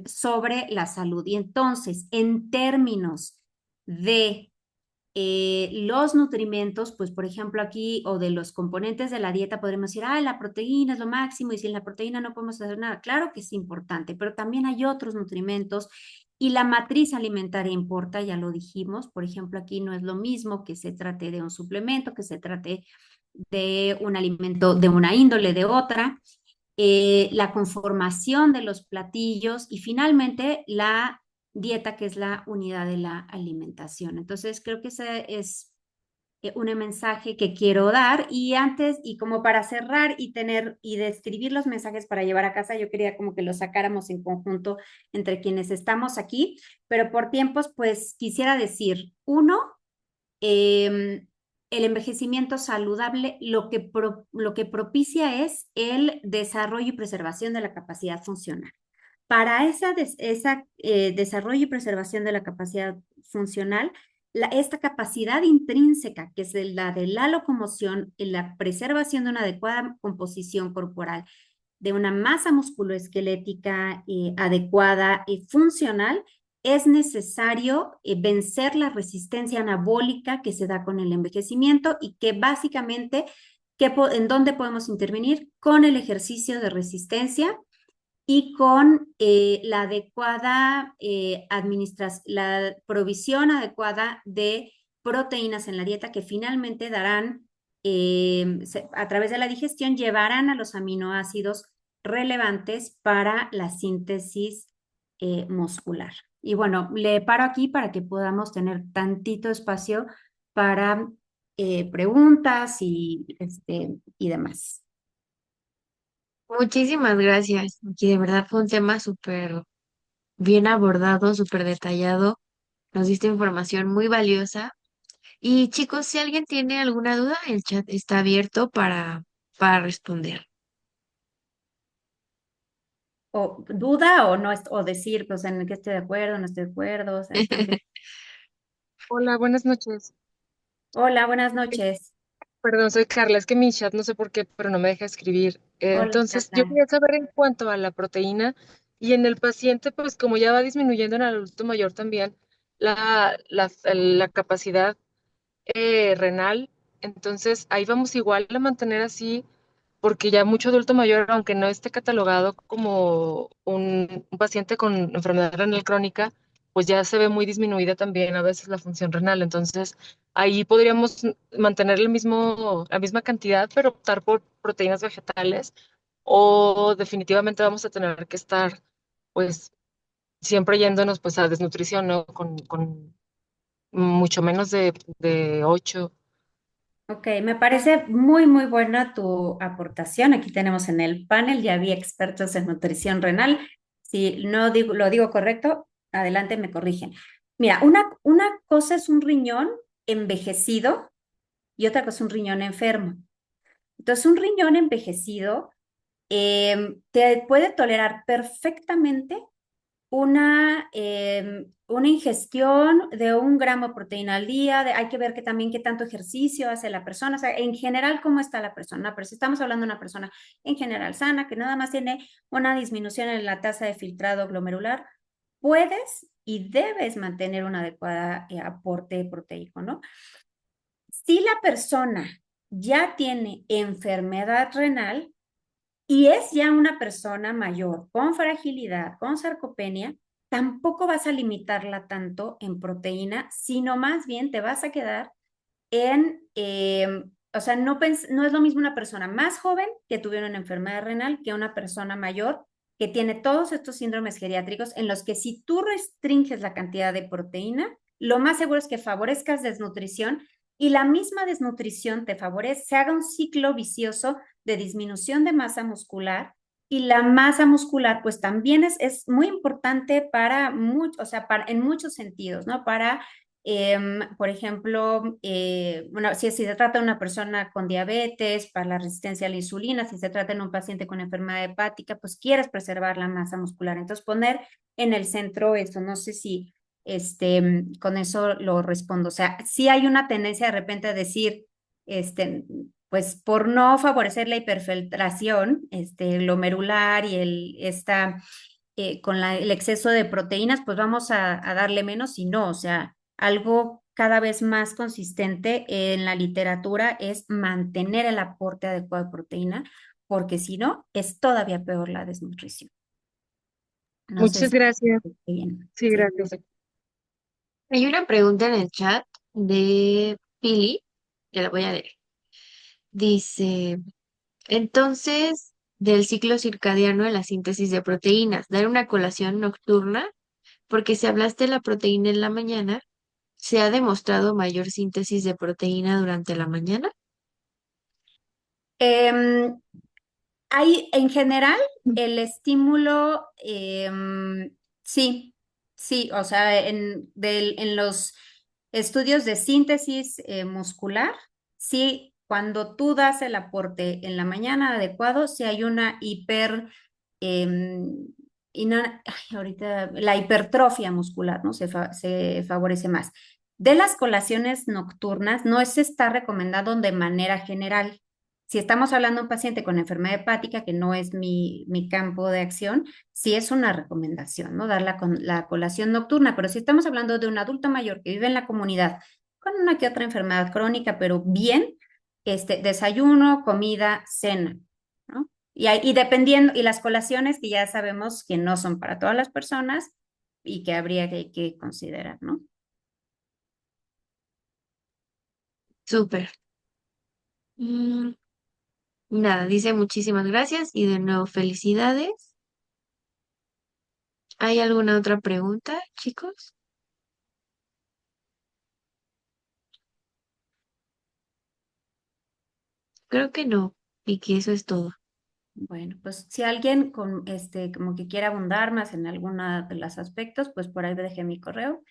sobre la salud. Y entonces, en términos de los nutrimentos, pues por ejemplo aquí, o de los componentes de la dieta, podremos decir, ah, la proteína es lo máximo y sin la proteína no podemos hacer nada. Claro que es importante, pero también hay otros nutrimentos y la matriz alimentaria importa, ya lo dijimos. Por ejemplo, aquí no es lo mismo que se trate de un suplemento, que se trate de un alimento de una índole, de otra, la conformación de los platillos y finalmente la dieta, que es la unidad de la alimentación. Entonces, creo que ese es un mensaje que quiero dar. Y antes, y como para cerrar y tener y describir los mensajes para llevar a casa, yo quería como que los sacáramos en conjunto entre quienes estamos aquí, pero por tiempos, pues quisiera decir, uno, el envejecimiento saludable lo que propicia es el desarrollo y preservación de la capacidad funcional. Para desarrollo y preservación de la capacidad funcional, esta capacidad intrínseca, que es la de la locomoción, la preservación de una adecuada composición corporal, de una masa musculoesquelética adecuada y funcional, es necesario vencer la resistencia anabólica que se da con el envejecimiento y que básicamente, ¿en dónde podemos intervenir? Con el ejercicio de resistencia y con la adecuada la provisión adecuada de proteínas en la dieta que finalmente darán, a través de la digestión, llevarán a los aminoácidos relevantes para la síntesis muscular. Y bueno, le paro aquí para que podamos tener tantito espacio para preguntas y demás. Muchísimas gracias. Y de verdad fue un tema súper bien abordado, súper detallado. Nos diste información muy valiosa. Y chicos, si alguien tiene alguna duda, el chat está abierto para responder. O duda o no, o decir, pues en qué estoy de acuerdo, no estoy de acuerdo, o sea, están bien. Hola, buenas noches. Hola, buenas noches. Perdón, soy Carla. Es que mi chat no sé por qué, pero no me deja escribir. Hola, Entonces, yo Carla. quería saber en cuanto a la proteína y en el paciente, pues como ya va disminuyendo en el adulto mayor también la capacidad renal, entonces ahí vamos igual a mantener así, porque ya mucho adulto mayor, aunque no esté catalogado como un paciente con enfermedad renal crónica, pues ya se ve muy disminuida también a veces la función renal. Entonces, ahí podríamos mantener la misma cantidad, pero optar por proteínas vegetales, o definitivamente vamos a tener que estar, pues, siempre yéndonos pues a desnutrición, ¿no? Con mucho menos de 8. Ok, me parece muy, muy buena tu aportación. Aquí tenemos en el panel, ya había expertos en nutrición renal. Si no digo, lo digo correcto, adelante me corrigen. Mira, una cosa es un riñón envejecido y otra cosa es un riñón enfermo. Entonces, un riñón envejecido te puede tolerar perfectamente una ingestión de 1 gramo de proteína al día, hay que ver que también qué tanto ejercicio hace la persona, o sea, en general cómo está la persona, pero si estamos hablando de una persona en general sana, que nada más tiene una disminución en la tasa de filtrado glomerular, puedes y debes mantener un adecuado aporte proteico, ¿no? Si la persona ya tiene enfermedad renal, y es ya una persona mayor con fragilidad, con sarcopenia, tampoco vas a limitarla tanto en proteína, sino más bien te vas a quedar o sea, no es lo mismo una persona más joven que tuviera una enfermedad renal que una persona mayor que tiene todos estos síndromes geriátricos en los que si tú restringes la cantidad de proteína, lo más seguro es que favorezcas desnutrición y la misma desnutrición te favorece, se haga un ciclo vicioso de disminución de masa muscular y la masa muscular pues también es muy importante para o sea, en muchos sentidos, ¿no? Por ejemplo, bueno, si se trata de una persona con diabetes, para la resistencia a la insulina, si se trata de un paciente con enfermedad hepática, pues quieres preservar la masa muscular. Entonces, poner en el centro eso, no sé si con eso lo respondo. O sea, sí hay una tendencia de repente a decir, pues por no favorecer la hiperfiltración, glomerular y el exceso de proteínas, pues vamos a darle menos y no, o sea, algo cada vez más consistente en la literatura es mantener el aporte adecuado de proteína, porque si no, es todavía peor la desnutrición. No sé Muchas si gracias. estoy bien. Sí, Sí. gracias. Hay una pregunta en el chat de Pili, que la voy a leer. Dice, entonces, del ciclo circadiano de la síntesis de proteínas, dar una colación nocturna, porque si hablaste de la proteína en la mañana, ¿se ha demostrado mayor síntesis de proteína durante la mañana? Em, en general, Mm. el estímulo, sí, sí, o sea, en los estudios de síntesis muscular, sí, cuando tú das el aporte en la mañana adecuado, sí hay una em, ahorita, la hipertrofia muscular, ¿no? Se favorece más. De las colaciones nocturnas, no se está recomendado de manera general. Si estamos hablando de un paciente con enfermedad hepática, que no es mi campo de acción, sí es una recomendación, ¿no? Dar la colación nocturna, pero si estamos hablando de un adulto mayor que vive en la comunidad con una que otra enfermedad crónica, pero bien, desayuno, comida, cena, ¿no? Y dependiendo, y las colaciones que ya sabemos que no son para todas las personas y que habría que considerar, ¿no? Súper. Mm, nada, dice muchísimas gracias y de nuevo felicidades. ¿Hay alguna otra pregunta, chicos? Creo que no, y que eso es todo. Bueno, pues si alguien como que quiera abundar más en alguno de los aspectos, pues por ahí dejé mi correo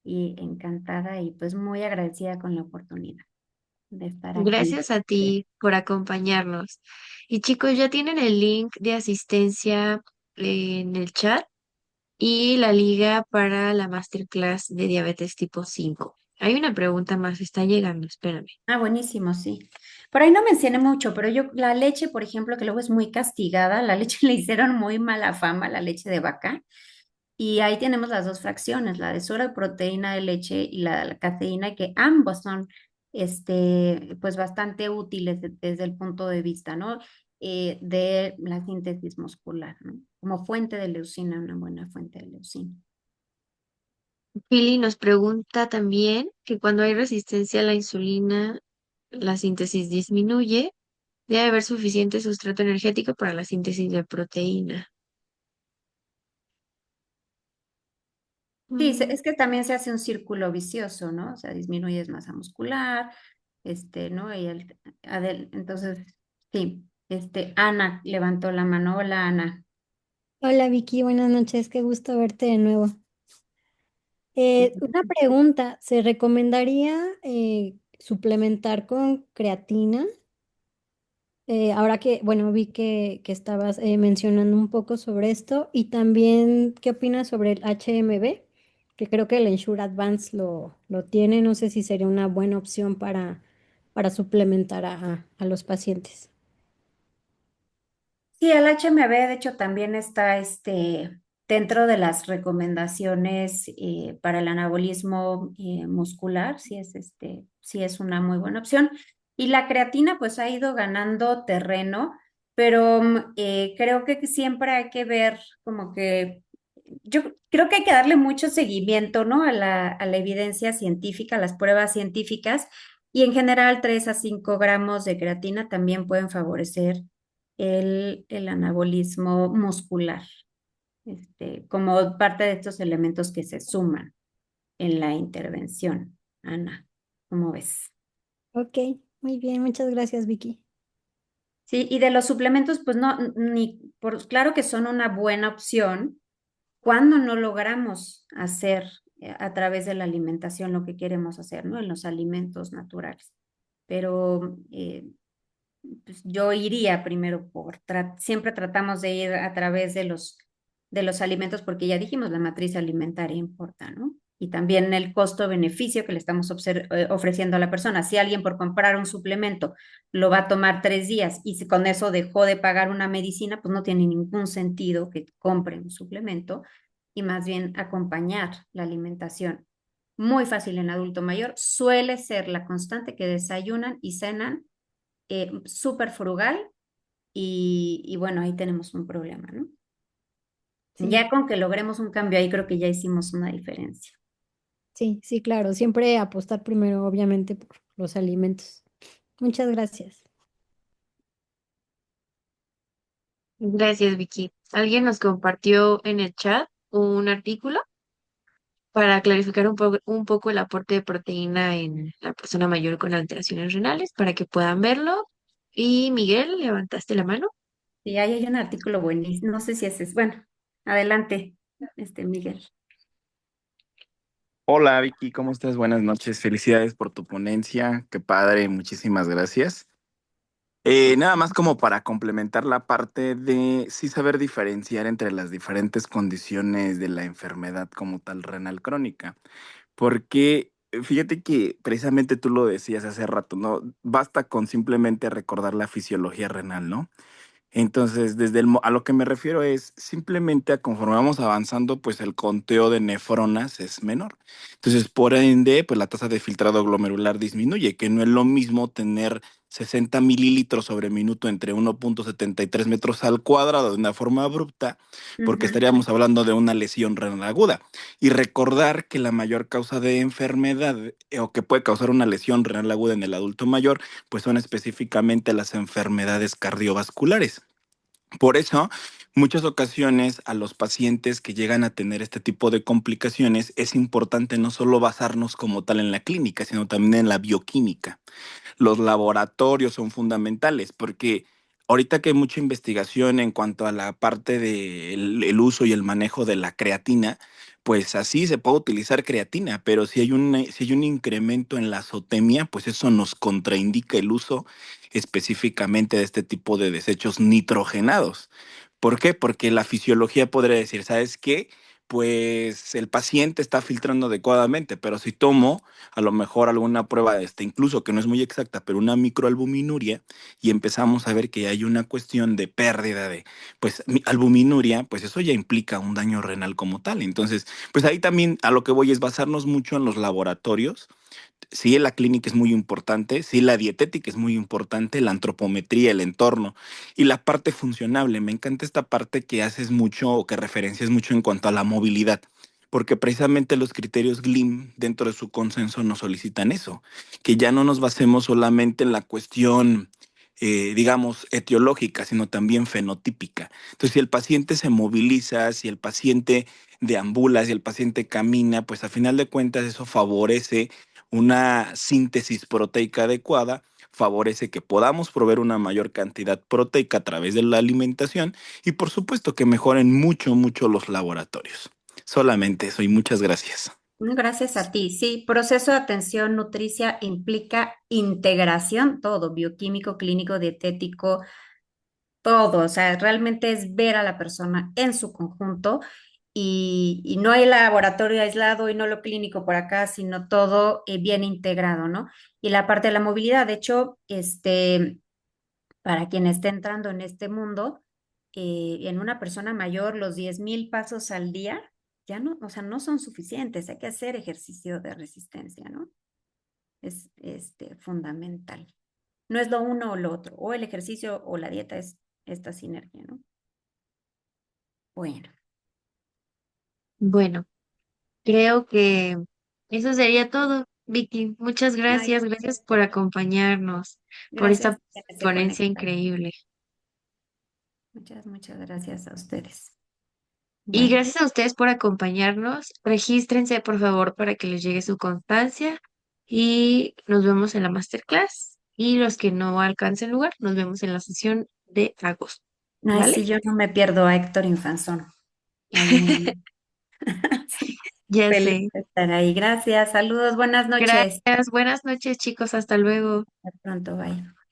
y encantada y pues muy agradecida con la oportunidad de estar aquí. Gracias a ti por acompañarnos. Y chicos, ya tienen el link de asistencia en el chat y la liga para la masterclass de diabetes tipo 5. Hay una pregunta más, está llegando, espérame. Ah, buenísimo, sí. Por ahí no mencioné mucho, pero la leche, por ejemplo, que luego es muy castigada, la leche le hicieron muy mala fama, la leche de vaca. Y ahí tenemos las dos fracciones, la de sola proteína de leche y la de la caseína, que ambos son, pues bastante útiles desde el punto de vista, ¿no? De la síntesis muscular, ¿no? Como fuente de leucina, una buena fuente de leucina. Pili nos pregunta también que cuando hay resistencia a la insulina, la síntesis disminuye. Debe haber suficiente sustrato energético para la síntesis de proteína. Sí, Mm, es que también se hace un círculo vicioso, ¿no? O sea, disminuyes masa muscular, ¿no? Entonces, sí, Ana levantó la mano. Hola, Ana. Hola Vicky, buenas noches, qué gusto verte de nuevo. Una pregunta, ¿se recomendaría suplementar con creatina? Ahora que, bueno, vi que estabas mencionando un poco sobre esto y también, ¿qué opinas sobre el HMB? Que creo que el Ensure Advance lo tiene. No sé si sería una buena opción para suplementar a los pacientes. Sí, el HMB de hecho también está dentro de las recomendaciones para el anabolismo muscular, sí es una muy buena opción. Y la creatina pues ha ido ganando terreno, pero creo que siempre hay que ver como que, yo creo que hay que darle mucho seguimiento, ¿no? A la evidencia científica, a las pruebas científicas, y en general 3 a 5 gramos de creatina también pueden favorecer el anabolismo muscular, como parte de estos elementos que se suman en la intervención. Ana, ¿cómo ves? Ok, muy bien, muchas gracias, Vicky. Sí, y de los suplementos, pues no, claro que son una buena opción cuando no logramos hacer a través de la alimentación lo que queremos hacer, ¿no? En los alimentos naturales. Pero pues yo iría primero siempre tratamos de ir a través de los alimentos porque ya dijimos, la matriz alimentaria importa, ¿no? Y también el costo-beneficio que le estamos ofreciendo a la persona. Si alguien por comprar un suplemento lo va a tomar 3 días y si con eso dejó de pagar una medicina, pues no tiene ningún sentido que compre un suplemento y más bien acompañar la alimentación. Muy fácil en adulto mayor, suele ser la constante que desayunan y cenan súper frugal y bueno, ahí tenemos un problema, ¿no? Sí, Ya con que logremos un cambio ahí creo que ya hicimos una diferencia. sí, sí, claro. Siempre apostar primero, obviamente, por los alimentos. Muchas gracias. Gracias, Vicky. Alguien nos compartió en el chat un artículo para clarificar un poco el aporte de proteína en la persona mayor con alteraciones renales, para que puedan verlo. Y Miguel, levantaste la mano. Y ahí hay un artículo buenísimo, no sé si ese es, bueno, adelante, Miguel. Hola Vicky, ¿cómo estás? Buenas noches. Felicidades por tu ponencia. Qué padre, muchísimas gracias. Nada más como para complementar la parte de sí saber diferenciar entre las diferentes condiciones de la enfermedad como tal renal crónica. Porque fíjate que precisamente tú lo decías hace rato, ¿no? Basta con simplemente recordar la fisiología renal, ¿no? Entonces, a lo que me refiero es simplemente a conforme vamos avanzando, pues el conteo de nefronas es menor. Entonces, por ende, pues la tasa de filtrado glomerular disminuye, que no es lo mismo tener 60 mililitros sobre minuto entre 1,73 metros al cuadrado de una forma abrupta, porque Ujú. estaríamos hablando de una lesión renal aguda. Y recordar que la mayor causa de enfermedad o que puede causar una lesión renal aguda en el adulto mayor, pues son específicamente las enfermedades cardiovasculares. Por eso, muchas ocasiones a los pacientes que llegan a tener este tipo de complicaciones es importante no solo basarnos como tal en la clínica, sino también en la bioquímica. Los laboratorios son fundamentales porque ahorita que hay mucha investigación en cuanto a la parte del uso y el manejo de la creatina, pues así se puede utilizar creatina, pero si hay un incremento en la azotemia, pues eso nos contraindica el uso específicamente de este tipo de desechos nitrogenados. ¿Por qué? Porque la fisiología podría decir, ¿sabes qué? Pues el paciente está filtrando adecuadamente, pero si tomo a lo mejor alguna prueba incluso que no es muy exacta, pero una microalbuminuria, y empezamos a ver que hay una cuestión de pérdida de, pues, albuminuria, pues eso ya implica un daño renal como tal. Entonces, pues ahí también a lo que voy es basarnos mucho en los laboratorios. Sí, la clínica es muy importante, sí, la dietética es muy importante, la antropometría, el entorno y la parte funcionable. Me encanta esta parte que haces mucho o que referencias mucho en cuanto a la movilidad, porque precisamente los criterios GLIM dentro de su consenso nos solicitan eso, que ya no nos basemos solamente en la cuestión, digamos, etiológica, sino también fenotípica. Entonces, si el paciente se moviliza, si el paciente deambula, si el paciente camina, pues a final de cuentas eso favorece una síntesis proteica adecuada, favorece que podamos proveer una mayor cantidad proteica a través de la alimentación y por supuesto que mejoren mucho, mucho los laboratorios. Solamente eso y muchas gracias. Gracias a ti. Sí, proceso de atención nutricia implica integración, todo, bioquímico, clínico, dietético, todo. O sea, realmente es ver a la persona en su conjunto y no hay laboratorio aislado y no lo clínico por acá, sino todo bien integrado, ¿no? Y la parte de la movilidad, de hecho, para quien esté entrando en este mundo, en una persona mayor, los 10,000 pasos al día ya no, o sea, no son suficientes, hay que hacer ejercicio de resistencia, ¿no? Es fundamental. No es lo uno o lo otro, o el ejercicio o la dieta, es esta sinergia, ¿no? Bueno, Bueno, creo que eso sería todo, Vicky. Muchas ay, gracias, gracias por acompañarnos, por gracias esta a quienes se ponencia conectaron. increíble. Muchas, muchas gracias a ustedes. Y Bueno, gracias a ustedes por acompañarnos. Regístrense, por favor, para que les llegue su constancia y nos vemos en la masterclass. Y los que no alcancen lugar, nos vemos en la sesión de agosto, ay, ¿vale? sí, yo no me pierdo a Héctor Infanzón. Ahí sí, Ya feliz sé. de estar ahí. Gracias, saludos, buenas noches. Gracias. Buenas noches, chicos. Hasta luego. Hasta pronto, bye.